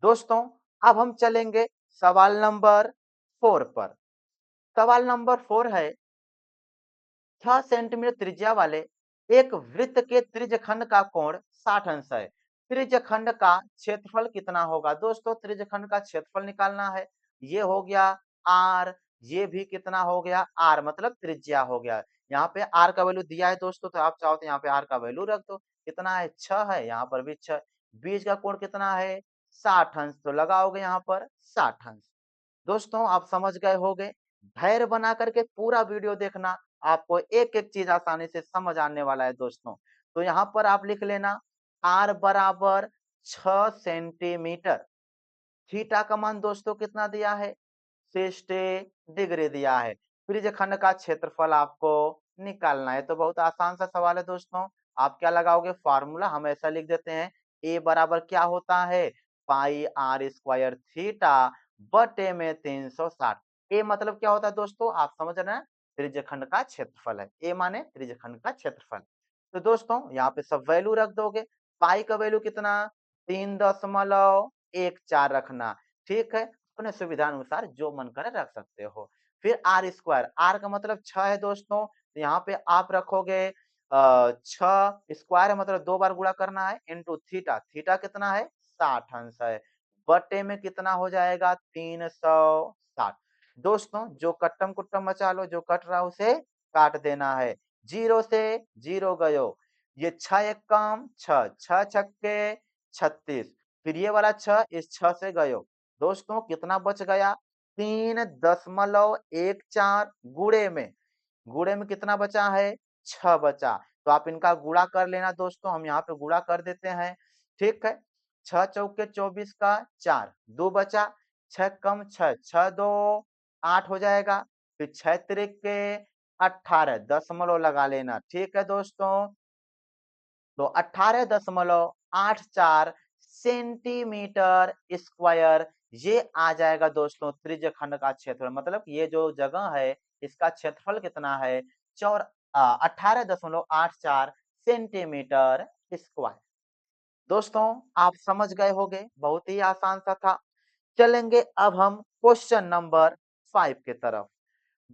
दोस्तों अब हम चलेंगे सवाल नंबर 4 पर। सवाल नंबर 4 है 6 सेंटीमीटर त्रिज्या वाले एक वृत्त के त्रिज्यखंड का कोण 60 अंश है। त्रिज्यखंड का क्षेत्रफल कितना होगा? दोस्तों त्रिज्यखंड का क्षेत्रफल निकालना है। ये हो गया r, ये भी कितना हो गया r, मतलब त्रिज्या हो गया। यहाँ पे r का वैल्यू दिया है दोस्तों, तो आप चाहो तो यहाँ पे r का वैल्यू रख दो। कितना है? 6 है, यहाँ पर भी 6। बीच का कोण कितना है? 60 अंश, तो लगाओगे यहाँ पर 60 अंश। दोस्तों आप समझ गए होंगे। धैर्य बना करके पूरा वीडियो देखना, आपको एक-एक चीज आसानी से समझ आने वाला है दोस्तों। तो यहाँ पर आप लिख लेना r बराबर 6 सेंटीमीटर। थीटा का मान दोस्तों कितना दिया है? 60 डिग्री दिया है। त्रिज्यखंड का क्षेत्रफल आपको निकालना है। तो बहुत आसान सा सवाल है दोस्तों। आप क्या लगाओगे? फार्मूला हम ऐसा लिख देते हैं, a बराबर क्या होता है? पाई r स्क्वायर थीटा बटे में 360। a मतलब क्या होता है दोस्तों? आप समझ रहे हैं? त्रिज्यखंड का क्षेत्रफल है। a माने त्रिज्यखंड का क्षेत्रफल। तो दोस्तों यहाँ पे सब वैल्यू रख दोगे। पाई का वैल्यू कितना? 3.14 रखना। ठीक है, अपने सुविधा अनुसार जो मन करे रख सकते हो। फिर आर स्क्वायर, आर का मतलब 6 है दोस्तों, तो यहाँ पे आप रखोगे 6 स्क्वायर है मतलब 2 बार गुणा करना है इंटू थीटा, थीटा कितना है? 60 अंश है। बटे में कितना हो जाएगा? 360। दोस्तों जो कट्टम कुट्टम मचा लो, जो कट रहा उसे काट देना है। 0 से 0 गयो, ये 6 एक काम 6, 6 छक्के 36, फिर ये वाला 6 इस 6 से गयो। दोस्तों कितना बच गया? 3.14 गुणे में कितना बचा है? 6 बचा। तो आप इनका गुणा कर लेना दोस्तों, हम यहाँ पे गुणा कर देते हैं। ठीक है, 6 चौके 24 का 4, 2 बचा, 6 कम 6, 6 2 8 हो जाएगा। फिर 6 तिरिके 18 दशमलव लगा लेना। ठीक है दोस्तों, तो 18.84 सेंटीमीटर स्क्वायर ये आ जाएगा दोस्तों त्रिज्यखंड का क्षेत्रफल। मतलब ये जो जगह है इसका क्षेत्रफल कितना है? 18.84 सेंटीमीटर स्क्वायर। दोस्तों आप समझ गए होंगे, बहुत ही आसान सा था। चलेंगे अब हम क्वेश्चन नंबर 5 की तरफ।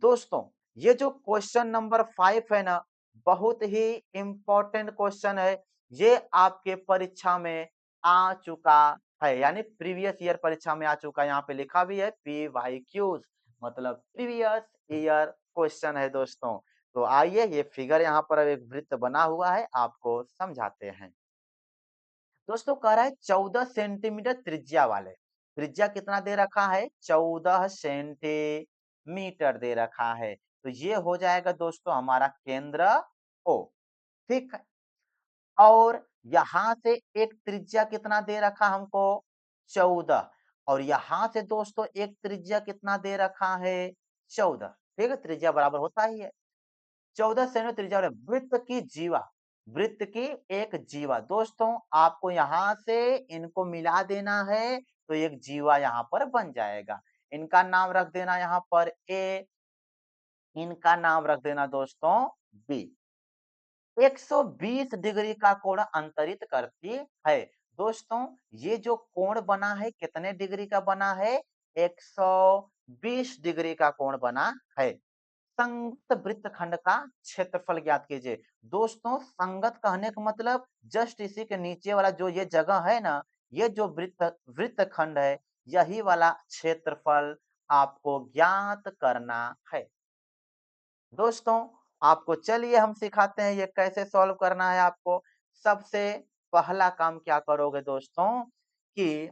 दोस्तों ये जो क्वेश्चन नंबर 5 है ना, बहुत ही इंपॉर्टेंट क्वेश्चन है। ये आपके परीक्षा में आ चुका है, यानी प्रीवियस ईयर परीक्षा में आ चुका है। यहाँ पे लिखा भी है PYQs, मतलब प्रीवियस ईयर क्वेश्चन है दोस्तों। तो आइए ये फिगर यहाँ पर एक वृत्त बना हुआ है, आपको समझाते हैं। दोस्तों कह रहा है 14 सेंटीमीटर त्रिज्या वाले, त्रिज्या कितना दे रखा है? 14 सेंटीमीटर दे रखा है। तो ये हो जाएगा दोस्तों हमारा केंद्र O। ठीक है, और यहां से एक त्रिज्या कितना दे रखा हमको? 14। और यहां से दोस्तों एक त्रिज्या कितना दे रखा है? 14। ठीक है, त्रिज्या बराबर होता ही है। 14 सेमी त्रिज्या वाले वृत्त की जीवा, वृत्त की एक जीवा। दोस्तों आपको यहाँ से इनको मिला देना है तो एक जीवा यहाँ पर बन जाएगा। इनका नाम रख देना यहाँ पर ए, इनका नाम रख देना दोस्तों बी। 120 डिग्री का कोण अंतरित करती है। दोस्तों ये जो कोण बना है कितने डिग्री का बना है? 120 डिग्री का कोण बना है। संगत वृत्तखंड का क्षेत्रफल ज्ञात कीजिए। दोस्तों संगत कहने का मतलब जस्ट इसी के नीचे वाला जो ये जगह है ना, ये जो वृत्तखंड है, यही वाला क्षेत्रफल आपको ज्ञात करना है। दोस्तों आपको चलिए हम सिखाते हैं ये कैसे सॉल्व करना है आपको। सबसे पहला काम क्या करोगे दोस्तों कि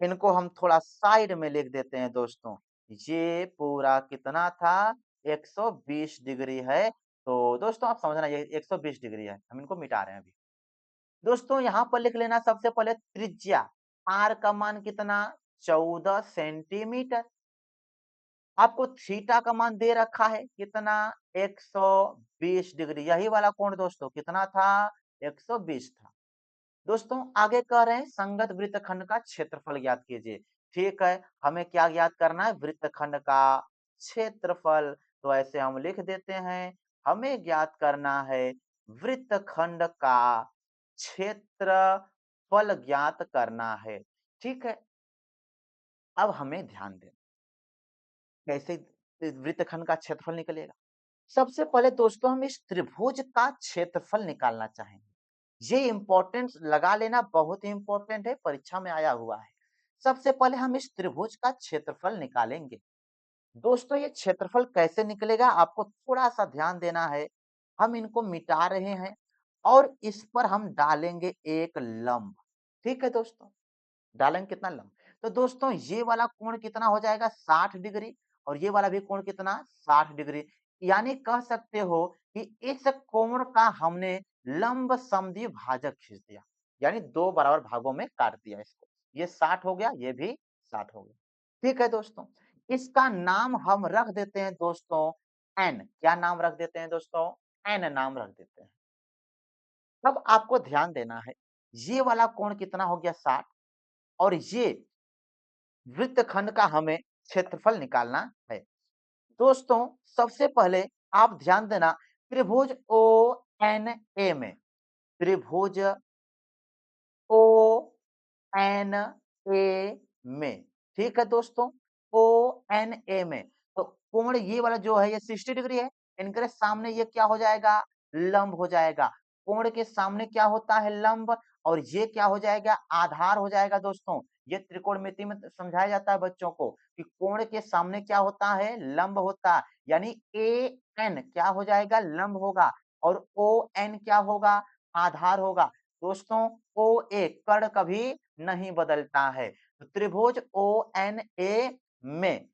इनको हम थोड़ा साइड में लिख देते हैं दोस्तों। ये पूरा कितना था? 120 डिग्री है। तो दोस्तों आप समझना ये 120 डिग्री है, हम इनको मिटा रहे हैं अभी। दोस्तों यहाँ पर लिख लेना सबसे पहले त्रिज्या, r का मान कितना? 14 सेंटीमीटर। आपको थीटा का मान दे रखा है कितना, 120 डिग्री। यही वाला कोण दोस्तों कितना था, 120 था। दोस्तों आगे कह रहे हैं संगत वृत्तखंड का क्षेत्रफल ज्ञात कीजिए। ठीक है, हमें क्या ज्ञात करना है, वृत्तखंड का क्षेत्रफल। तो ऐसे हम लिख देते हैं, हमें ज्ञात करना है वृत्तखंड का क्षेत्रफल ज्ञात करना है। ठीक है, अब हमें ध्यान दें कैसे वृत्तखंड का क्षेत्रफल निकलेगा। सबसे पहले दोस्तों हम इस त्रिभुज का क्षेत्रफल निकालना चाहेंगे। ये इम्पोर्टेंट लगा लेना, बहुत ही इम्पोर्टेंट है, परीक्षा में आया हुआ है। सबसे पहले हम इस त्रिभुज का क्षेत्रफल निकालेंगे। दोस्तों ये क्षेत्रफल कैसे निकलेगा, आपको थोड़ा सा ध्यान देना है। हम इनको मिटा रहे हैं और इस पर हम डालेंगे एक लंब। ठीक है दोस्तों, डालेंगे कितना, लंब। तो दोस्तों ये वाला कोण कितना हो जाएगा, 60 डिग्री, और ये वाला भी कोण कितना, 60 डिग्री। यानी कह सकते हो कि इस कोण का हमने लंब समद्वि भाजक खींच दिया, यानी दो बराबर भागों में काट दिया इसको। ये 60 हो गया, ये भी 60 हो गया। ठीक है दोस्तों, इसका नाम हम रख देते हैं दोस्तों एन। क्या नाम रख देते हैं दोस्तों, एन नाम रख देते हैं। अब आपको ध्यान देना है, ये वाला कोण कितना हो गया, 60, और ये वृत्तखंड का हमें क्षेत्रफल निकालना है। दोस्तों सबसे पहले आप ध्यान देना, त्रिभुज ओ एन ए में, त्रिभुज ओ एन ए में, ठीक है दोस्तों, ओ एन ए में, तो कोण ये वाला जो है ये 60 डिग्री है। इनके सामने ये क्या हो जाएगा, लंब हो जाएगा। कोण के सामने क्या होता है, लंब, और ये क्या हो जाएगा, आधार हो जाएगा। दोस्तों ये त्रिकोणमिति में समझाया जाता है बच्चों को कि कोण के सामने क्या होता है, लंब होता है। यानी ए एन क्या हो जाएगा, लंब होगा, और ओ एन क्या होगा, आधार होगा। दोस्तों ओ ए कर्ण कभी नहीं बदलता है, तो त्रिभुज ओ एन ए में,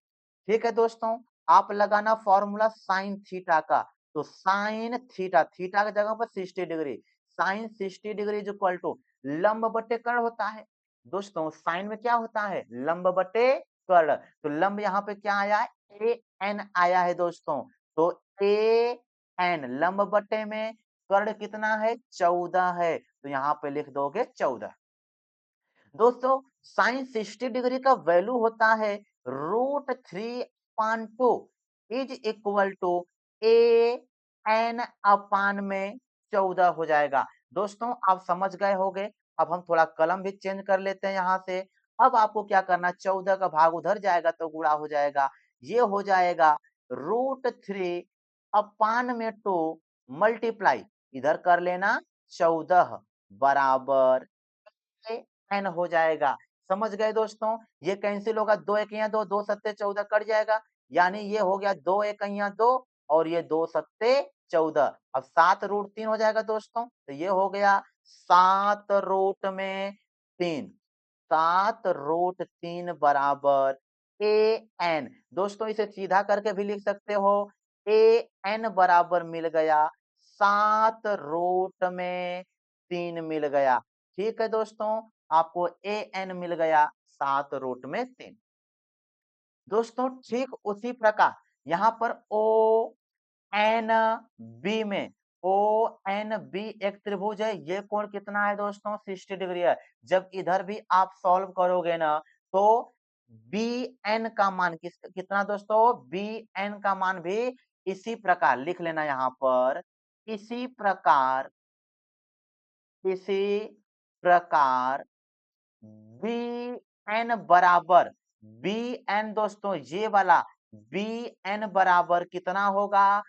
ठीक है दोस्तों, आप लगाना फॉर्मूला साइन थीटा का। तो साइन थीटा, थीटा की जगह पर 60 degree, sine 60 degree is equal to लंब बटे कर्ण होता है। दोस्तों साइन में क्या होता है, लंब बटे कर्ण, तो लंब यहाँ पे क्या आया है, ए एन आया है दोस्तों। तो ए एन लंब बटे में कर्ण कितना है, 14 है, तो यहाँ पे लिख दोगे 14। दोस्तों साइन 60 डिग्री का वैल्यू होता है √3/2 is equal to a n upon में 14 हो जाएगा। दोस्तों आप समझ गए होंगे। अब हम थोड़ा कलम भी चेंज कर लेते हैं यहाँ से। अब आपको क्या करना, 14 का भाग उधर जाएगा तो गुणा हो जाएगा, ये हो जाएगा √3/2 मल्टीप्लाई, इधर कर लेना 14 बराबर एन हो जाएगा। समझ गए दोस्तों, ये कैंसिल होगा, दो एकइयां दो, दो सत्ते 14 कट जाएगा, यानी ये हो गया दो एकइयां दो, और ये दो सत्ते 14। अब 7√3 हो जाएगा दोस्तों, तो ये हो गया 7√3, 7√3 बराबर ए एन। दोस्तों इसे सीधा करके भी लिख सकते हो, ए एन बराबर मिल गया 7√3 मिल गया। ठीक है दोस्तों, आपको ए एन मिल गया 7√3। दोस्तों ठीक उसी प्रकार यहाँ पर ओ एन बी में, ओ एन बी एक त्रिभुज है, ये कोण कितना है दोस्तों, 60 डिग्री है। जब इधर भी आप सॉल्व करोगे ना, तो बी एन का मान कितना दोस्तों, बी एन का मान भी इसी प्रकार लिख लेना यहाँ पर, इसी प्रकार, इसी प्रकार बी एन बराबर, बी एन दोस्तों ये वाला बी एन बराबर कितना होगा,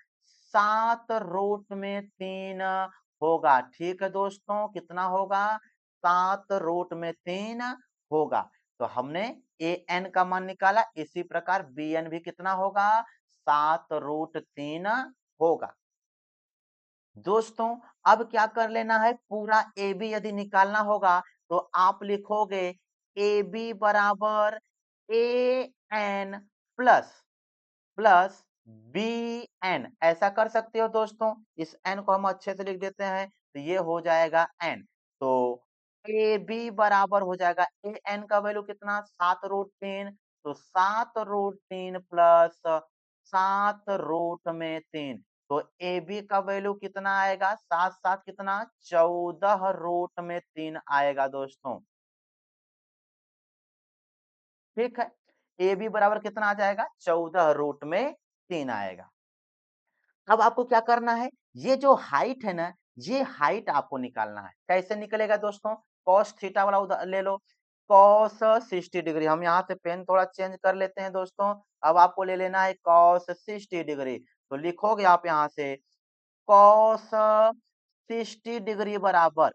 7√3 होगा। ठीक है दोस्तों, कितना होगा, 7√3 होगा। तो हमने ए एन का मान निकाला, इसी प्रकार बी एन भी कितना होगा, 7√3 होगा। दोस्तों अब क्या कर लेना है, पूरा ए बी यदि निकालना होगा तो आप लिखोगे ए बी बराबर a n plus plus b n, ऐसा कर सकते हो दोस्तों। इस एन को हम अच्छे से लिख देते हैं, तो ये हो जाएगा एन। तो ए बी बराबर हो जाएगा ए एन का वैल्यू कितना 7 रूट 3, तो 7 रूट 3 प्लस 7 रूट 3, तो ए बी का वैल्यू कितना आएगा 7 7 कितना 14 रूट 3 आएगा दोस्तों। ठीक है, ए बी बराबर कितना आ जाएगा 14 रूट 3 आएगा। अब आपको क्या करना है, ये जो हाइट है ना, ये हाइट आपको निकालना है। कैसे निकलेगा दोस्तों? कॉस थीटा वाला ले लो, कॉस 60 डिग्री। हम यहाँ से पेन थोड़ा चेंज कर लेते हैं दोस्तों। अब आपको ले लेना है कॉस 60 डिग्री, तो लिखोगे आप यहाँ से कॉस 60 डिग्री बराबर,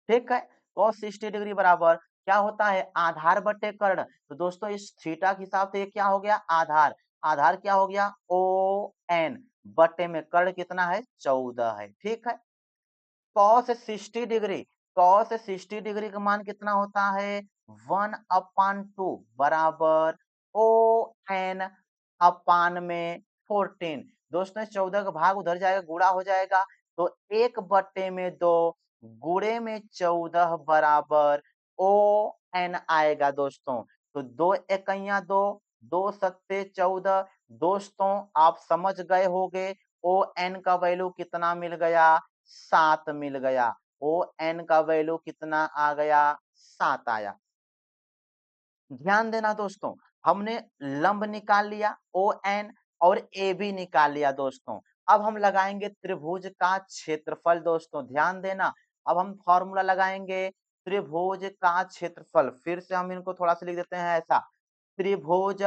ठीक है, cos 60 डिग्री बराबर क्या होता है आधार बटे कर्ण। तो दोस्तों इस थीटा के हिसाब से ये क्या हो गया आधार, आधार क्या हो गया ओ एन, बटे में कर्ण कितना है 14 है। ठीक है, cos 60 डिग्री, cos 60 डिग्री का मान कितना होता है 1/2 बराबर ओ एन अपान में 14। दोस्तों 14 का भाग उधर जाएगा गुणा हो जाएगा, तो 1/2 गुणे में 14 बराबर ओ एन आएगा दोस्तों। तो 2 एकइयां 2, 2 सत्ते 14। दोस्तों आप समझ गए होंगे ओ एन का वैल्यू कितना मिल गया 7 मिल गया। ओ एन का वैल्यू कितना आ गया 7 आया। ध्यान देना दोस्तों, हमने लंब निकाल लिया ओ एन और ए बी निकाल लिया दोस्तों। अब हम लगाएंगे त्रिभुज का क्षेत्रफल दोस्तों, ध्यान देना। अब हम फॉर्मूला लगाएंगे त्रिभुज का क्षेत्रफल। फिर से हम इनको थोड़ा सा लिख देते हैं ऐसा, त्रिभुज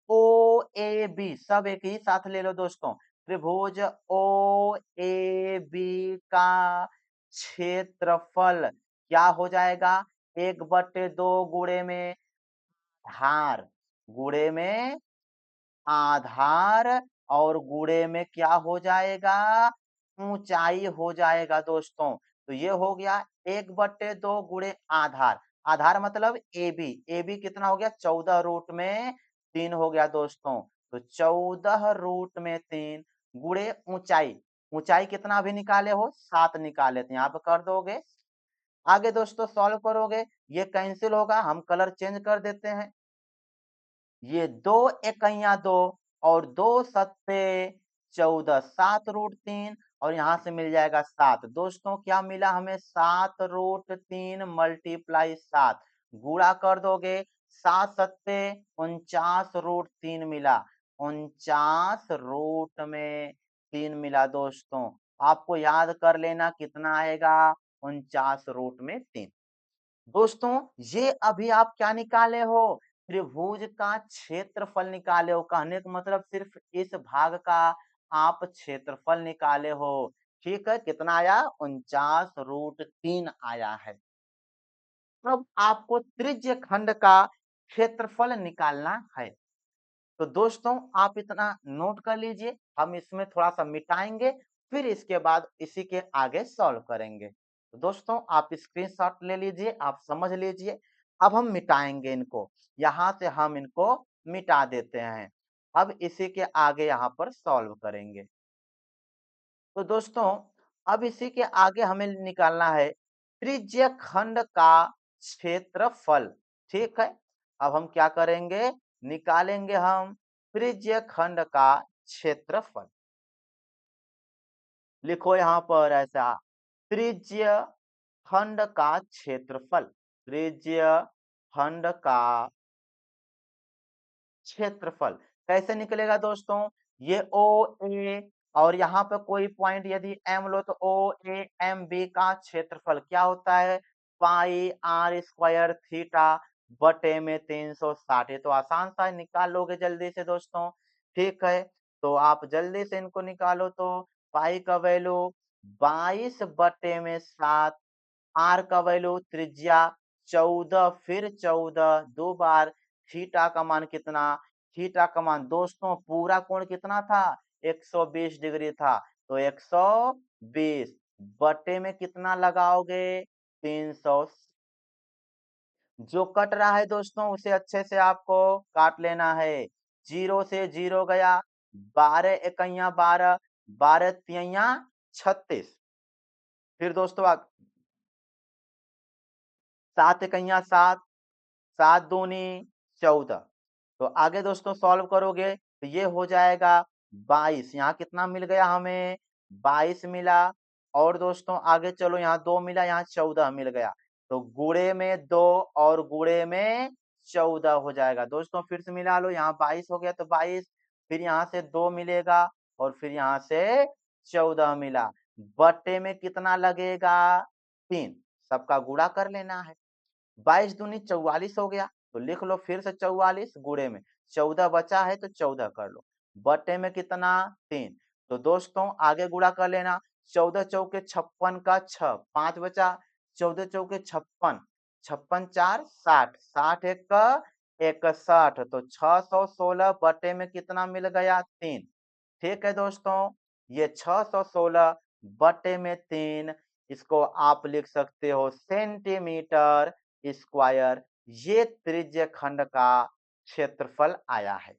ओ ए बी, सब एक ही साथ ले लो दोस्तों। त्रिभुज ओ ए बी का क्षेत्रफल क्या हो जाएगा 1/2 गुणे में धार, गुणे में आधार, और गुणे में क्या हो जाएगा ऊंचाई हो जाएगा दोस्तों। तो ये हो गया 1/2 गुणे आधार, आधार मतलब ए बी, ए बी कितना हो गया 14 रूट 3 हो गया दोस्तों। तो 14 रूट 3 गुणे ऊंचाई, ऊंचाई कितना भी निकाले हो 7 निकाले, तो यहाँ पे कर दोगे। आगे दोस्तों सॉल्व करोगे, ये कैंसिल होगा, हम कलर चेंज कर देते हैं। ये 2 एकइयां 2 और 2 सत्ते 14, 7 रूट 3, और यहाँ से मिल जाएगा 7। दोस्तों क्या मिला हमें 7 रूट 3 मल्टीप्लाई 7, गुणा कर दोगे 7 सत्ते 49 रूट 3 मिला, 49 रूट में 3 मिला दोस्तों। आपको याद कर लेना कितना आएगा 49 रूट 3। दोस्तों ये अभी आप क्या निकाले हो त्रिभुज का क्षेत्रफल निकाले हो, कहने का मतलब सिर्फ इस भाग का आप क्षेत्रफल निकाले हो। ठीक है, कितना आया 49 रूट 3 आया है। अब आपको त्रिज्य खंड का क्षेत्रफल निकालना है। तो दोस्तों आप इतना नोट कर लीजिए, हम इसमें थोड़ा सा मिटाएंगे, फिर इसके बाद इसी के आगे सॉल्व करेंगे। तो दोस्तों आप स्क्रीनशॉट ले लीजिए, आप समझ लीजिए। अब हम मिटाएंगे इनको, यहाँ से हम इनको मिटा देते हैं। अब इसी के आगे यहाँ पर सॉल्व करेंगे। तो दोस्तों अब इसी के आगे हमें निकालना है त्रिज्य खंड का क्षेत्रफल। ठीक है, अब हम क्या करेंगे निकालेंगे हम त्रिज्य खंड का क्षेत्रफल। लिखो यहाँ पर ऐसा, त्रिज्य खंड का क्षेत्रफल, त्रिज्य खंड का क्षेत्रफल कैसे निकलेगा दोस्तों, ये ओ ए और यहाँ पे कोई पॉइंट यदि एम लो, तो ओ ए एम बी का क्षेत्रफल क्या होता है पाई आर स्क्वायर थीटा बटे में 360। तो आसान सा निकाल लोगे जल्दी से दोस्तों। ठीक है, तो आप जल्दी से इनको निकालो। तो पाई का वैल्यू 22/7, आर का वैल्यू त्रिज्या 14, फिर 14 दो बार, थीटा का मान कितना, थीटा का मान दोस्तों पूरा कोण कितना था 120 डिग्री था, तो 120 बटे में कितना लगाओगे 300। जो कट रहा है दोस्तों उसे अच्छे से आपको काट लेना है। 0 से 0 गया, 12 एकइयां 12, 12 तियां 36। फिर दोस्तों सात इकैया सात, सात दूनी 14। तो आगे दोस्तों सॉल्व करोगे तो ये हो जाएगा 22। यहाँ कितना मिल गया हमें? 22 मिला। और दोस्तों आगे चलो, यहाँ 2 मिला, यहाँ 14 मिल गया। तो गुणे में 2 और गुणे में 14 हो जाएगा। दोस्तों फिर से मिला लो, यहाँ 22 हो गया तो 22, फिर यहाँ से 2 मिलेगा और फिर यहाँ से 14 मिला। बट्टे में कितना लगेगा? 3। सबका गुणा कर लेना है। 22 दूनी 44 हो गया, तो लिख लो फिर से 44 गुणे में 14 बचा है तो 14 कर लो। बटे में कितना? 3। तो दोस्तों आगे गुणा कर लेना। 14 चौके 56 का 6, 5 बचा। 14 चौके 56, 56 4 60, 60 एक का 61, तो 616 बटे में कितना मिल गया? 3। ठीक है दोस्तों, ये 616 बटे में 3, इसको आप लिख सकते हो सेंटीमीटर स्क्वायर। ये त्रिज्य खंड का क्षेत्रफल आया है।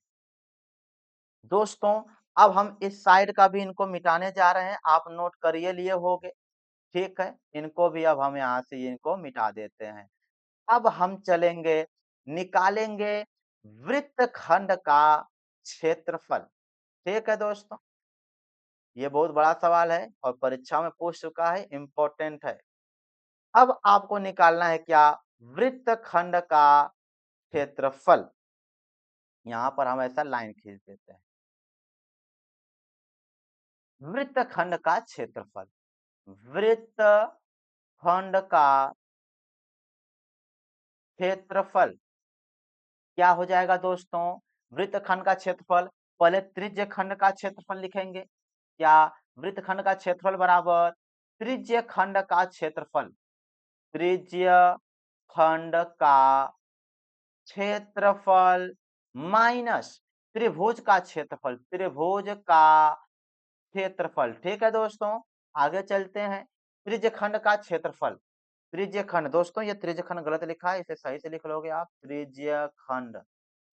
दोस्तों अब हम इस साइड का भी इनको मिटाने जा रहे हैं, आप नोट करिए लिए होगे। ठीक है, इनको भी अब हम यहाँ से इनको मिटा देते हैं। अब हम चलेंगे, निकालेंगे वृत्तखंड का क्षेत्रफल। ठीक है दोस्तों, ये बहुत बड़ा सवाल है और परीक्षा में पूछ चुका है, इम्पोर्टेंट है। अब आपको निकालना है क्या? वृत्तखंड का क्षेत्रफल। यहाँ पर हम ऐसा लाइन खींच देते हैं। वृत्तखंड का क्षेत्रफल, वृत्तखंड का क्षेत्रफल क्या हो जाएगा दोस्तों? वृत्तखंड का क्षेत्रफल, पहले त्रिज्य खंड का क्षेत्रफल लिखेंगे। क्या? वृत्तखंड का क्षेत्रफल बराबर त्रिज्य खंड का क्षेत्रफल, त्रिज्य खंड का क्षेत्रफल माइनस त्रिभुज का क्षेत्रफल, त्रिभुज का क्षेत्रफल। ठीक है दोस्तों, आगे चलते हैं। त्रिज्यखंड का क्षेत्रफल, त्रिज्यखंड, दोस्तों ये त्रिज्यखंड गलत लिखा है, इसे सही से लिख लोगे आप। त्रिज्यखंड,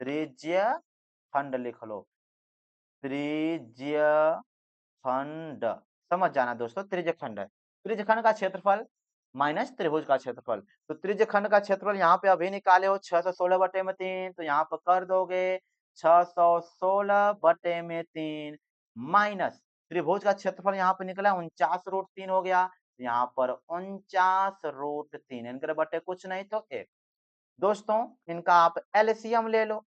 त्रिज्यखंड लिख लो, त्रिज्यखंड। समझ जाना दोस्तों, त्रिज्यखंड है। त्रिज्यखंड का क्षेत्रफल माइनस त्रिभुज का क्षेत्रफल। तो त्रिज्यखंड का क्षेत्रफल यहाँ पे अभी निकाले हो 616 बटे में 3, तो यहाँ पर कर दोगे 616 बटे में 3 माइनस त्रिभुज का क्षेत्रफल यहाँ पे निकला 49√3 हो गया, यहाँ पर 49√3, इनके बटे कुछ नहीं तो 1। दोस्तों इनका आप एलसीएम ले लो।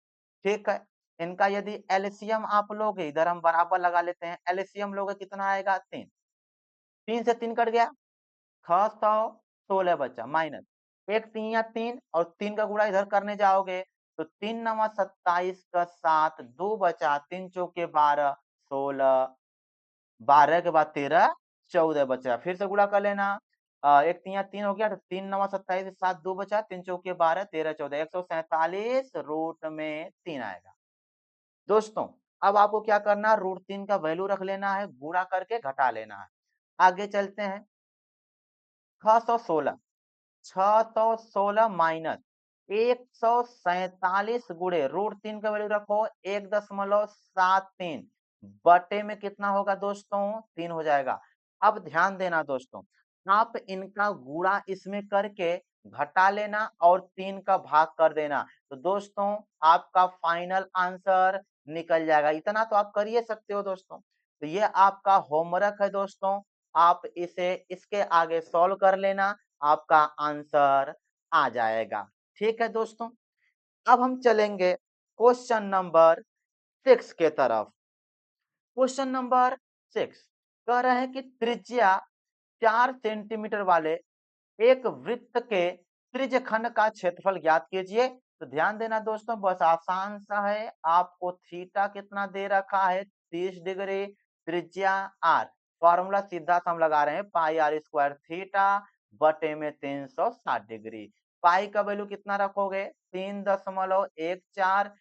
ठीक है, इनका यदि एलसीएम आप लोगे, इधर हम बराबर लगा लेते हैं, एलसीएम लोगे कितना आएगा? 3। 3 से 3 कट गया, 616 बचा, माइनस 1 3 या 3 और 3 का गुणा इधर करने जाओगे तो 3 नवा 27 का 7, 2 बचा, 3 चौके 12, 16, 12 के बाद 13, 14 बचा। फिर से गुणा कर लेना, 1 3 या 3 हो गया, तो 3 नवा 27, 7 2 बचा, 3 चौके 12, 13 14, 147 रूट में 3 आएगा। दोस्तों अब आपको क्या करना है? √3 का वैल्यू रख लेना है, गुणा करके घटा लेना है। आगे चलते हैं। 616, 616 माइनस 147 गुणे √3 का वैल्यू रखो 1.73 बटे में कितना होगा दोस्तों? 3 हो जाएगा। अब ध्यान देना दोस्तों, आप इनका गुणा इसमें करके घटा लेना और 3 का भाग कर देना, तो दोस्तों आपका फाइनल आंसर निकल जाएगा। इतना तो आप कर ही सकते हो दोस्तों। तो ये आपका होमवर्क है दोस्तों, आप इसे इसके आगे सॉल्व कर लेना, आपका आंसर आ जाएगा। ठीक है दोस्तों, अब हम चलेंगे क्वेश्चन नंबर 6 के तरफ। क्वेश्चन नंबर 6 कह रहे हैं कि त्रिज्या 4 सेंटीमीटर वाले एक वृत्त के त्रिज्यखंड का क्षेत्रफल ज्ञात कीजिए। तो ध्यान देना दोस्तों, बस आसान सा है। आपको थीटा कितना दे रखा है? 30 डिग्री, त्रिज्या आर, फॉर्मूला सीधा हम लगा रहे हैं, पाई आर स्क्वायर थीटा बटे में 360 डिग्री। पाई का वैल्यू कितना रखोगे? 3.14,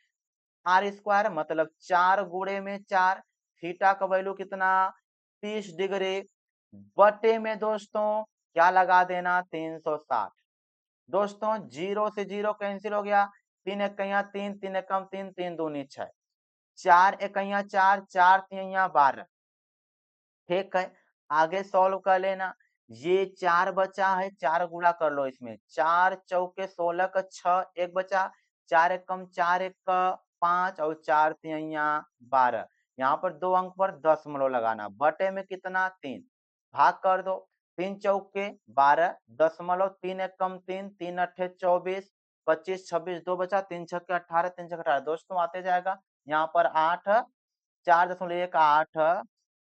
आर स्क्वायर मतलब 4 गुणे में 4, थीटा का वैल्यू कितना? 30 डिग्री बटे में दोस्तों क्या लगा देना? 360। दोस्तों 0 से 0 कैंसिल हो गया, 3 इकैया 3, 3 एकम 3, 3 दूनी 6, 4 इकैया 4, 4 तिहैया 12। ठीक है, आगे सॉल्व कर लेना। ये 4 बचा है, 4 गुणा कर लो इसमें, 4 चौके 16 का 6 1 बचा, 4 एकम 4 एक का 5 और 4 तिहैया 12। यहाँ पर 2 अंक पर दशमलव लगाना, बटे में कितना 3, भाग कर दो, 3 चौके 12, दशमलव 3 एकम 3, 3 अट्ठे 24, 25 26 2 बचा, 3 छक्के 18, 3 छक्के 18। दोस्तों आते जाएगा, यहाँ पर 8 4.18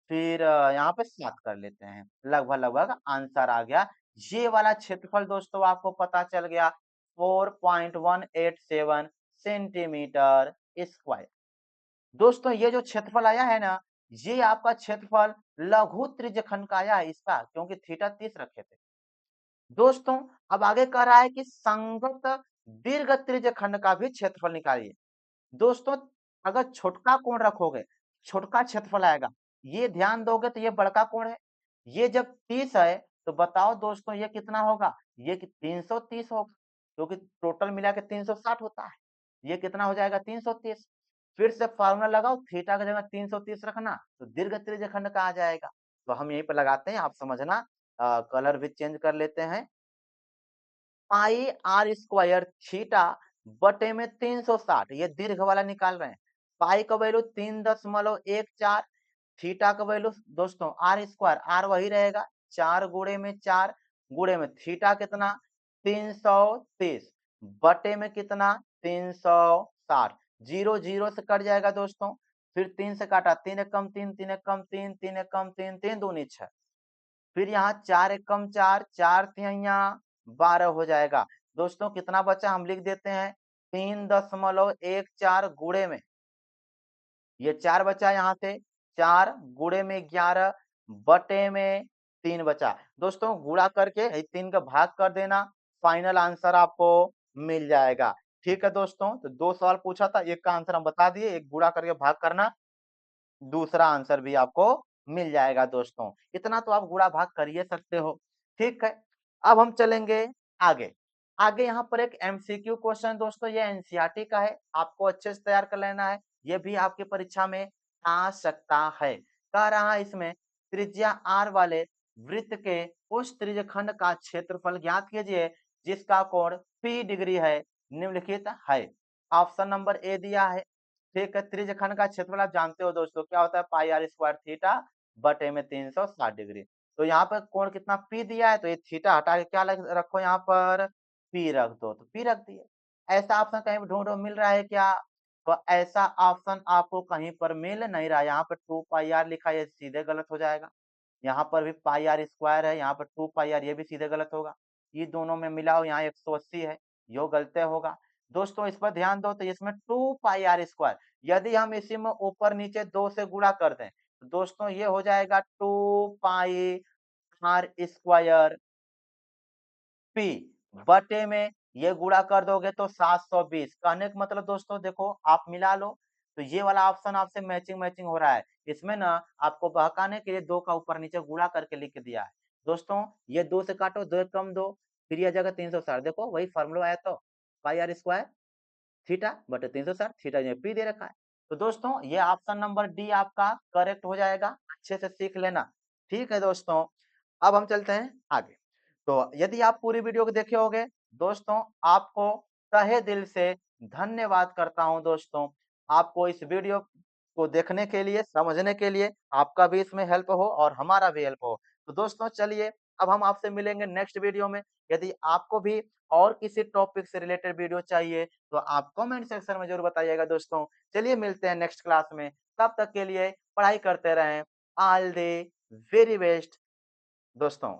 फिर यहाँ पे 7 कर लेते हैं, लगभग आंसर आ गया। ये वाला क्षेत्रफल दोस्तों आपको पता चल गया 4.187 सेंटीमीटर स्क्वायर। दोस्तों ये जो क्षेत्रफल आया है ना, ये आपका क्षेत्रफल लघु त्रिज्यखंड का आया है इसका, क्योंकि थीटा 30 रखे थे। दोस्तों अब आगे कह रहा है कि संगत दीर्घ त्रिज्यखंड का भी क्षेत्रफल निकालिए। दोस्तों अगर छोटका कोण रखोगे, छोटका क्षेत्रफल आएगा। ये ध्यान दोगे तो ये बड़का कोण है। ये जब 30 है तो बताओ दोस्तों ये कितना होगा? ये कि 330 होगा, क्योंकि टोटल मिला के 360 होता है। ये कितना हो जाएगा? 330। फिर से फार्मूला लगाओ, थीटा की जगह 330 रखना तो दीर्घ त्रिज्यखंड का आ जाएगा। तो हम यहीं पर लगाते हैं, आप समझना। कलर भी चेंज कर लेते हैं। पाई आर स्क्वायर थीटा बटे में 360, ये दीर्घ वाला निकाल रहे हैं। पाई का वैल्यू 3.14, थीटा का वैल्यू दोस्तों आर स्क्वायर, आर वही रहेगा 4 गुणे में 4 गुणे में थीटा कितना 330 बटे में कितना 360, जीरो जीरो से कट जाएगा दोस्तों। फिर 3 से काटा, 3 एकम 3, 3 एकम 3, 3 एकम 3, 3 दूनी 6, फिर यहाँ 4 एकम 4, 4 तिहैया 12 हो जाएगा। दोस्तों कितना बचा हम लिख देते हैं 3.14 गुणे में, ये 4 बचा यहाँ से, 4 गुणे में 11 बटे में 3 बचा। दोस्तों गुणा करके 3 का भाग कर देना, फाइनल आंसर आपको मिल जाएगा। ठीक है दोस्तों, तो 2 सवाल पूछा था, एक का आंसर हम बता दिए, एक गुणा करके भाग करना, दूसरा आंसर भी आपको मिल जाएगा दोस्तों। इतना तो आप गुणा भाग कर ही सकते हो। ठीक है, अब हम चलेंगे आगे। आगे यहाँ पर एक एमसीक्यू क्वेश्चन दोस्तों, ये एनसीईआरटी का है, आपको अच्छे से तैयार कर लेना है। ये भी आपकी परीक्षा में आ सकता है। कह रहा है इसमें त्रिज्या आर वाले वृत्त के उस त्रिज्यखंड का क्षेत्रफल ज्ञात कीजिए जिसका कोण पी डिग्री है, निम्नलिखित है। ऑप्शन नंबर ए दिया है। ठीक है, त्रिज्यखंड का क्षेत्रफल आप जानते हो दोस्तों क्या होता है, पाई आर स्क्वायर थीटा बटे में 360 डिग्री। तो यहाँ पर कोण कितना पी दिया है, तो ये थीटा हटा के क्या रखो यहाँ पर पी रख दो, तो पी रख दिए। ऐसा ऑप्शन कहीं पर ढूंढो मिल रहा है क्या? तो ऐसा ऑप्शन आपको कहीं पर मिल नहीं रहा है। यहाँ पर 2 पाई आर लिखा है, ये सीधे गलत हो जाएगा। यहाँ पर भी पाई आर स्क्वायर है, यहाँ पर 2 पाई आर, ये भी सीधे गलत होगा। ये दोनों में मिलाओ, यहाँ 180 है, यो गलत होगा। दोस्तों इस पर ध्यान दो, तो इसमें 2 पाई आर स्क्वायर, यदि हम इसी में ऊपर नीचे 2 से गुणा कर दें तो दोस्तों ये हो जाएगा 2 पाई आर स्क्वायर पी बटे में ये गुणा कर दोगे तो 720। कहने का मतलब दोस्तों देखो आप मिला लो, तो ये वाला ऑप्शन आपसे मैचिंग मैचिंग हो रहा है। इसमें ना आपको बहकाने के लिए 2 का ऊपर नीचे गुणा करके लिख दिया है। दोस्तों ये 2 से काटो, 2 एक कम 2, फिर यह जगह 360, देखो वही फार्मूला आया, तो पाई आर स्क्वायर थीटा बटे 360, थीटा जो पी दे रखा है। तो दोस्तों ये ऑप्शन नंबर डी आपका करेक्ट हो जाएगा, अच्छे से सीख लेना। ठीक है दोस्तों, अब हम चलते हैं आगे। तो यदि आप पूरी वीडियो को देखे होंगे दोस्तों, आपको तहे दिल से धन्यवाद करता हूं दोस्तों। आपको इस वीडियो को देखने के लिए, समझने के लिए, आपका भी इसमें हेल्प हो और हमारा भी हेल्प हो। तो दोस्तों चलिए, अब हम आपसे मिलेंगे नेक्स्ट वीडियो में। यदि आपको भी और किसी टॉपिक से रिलेटेड वीडियो चाहिए तो आप कमेंट सेक्शन में जरूर बताइएगा दोस्तों। चलिए मिलते हैं नेक्स्ट क्लास में, तब तक के लिए पढ़ाई करते रहें। ऑल द वेरी बेस्ट दोस्तों।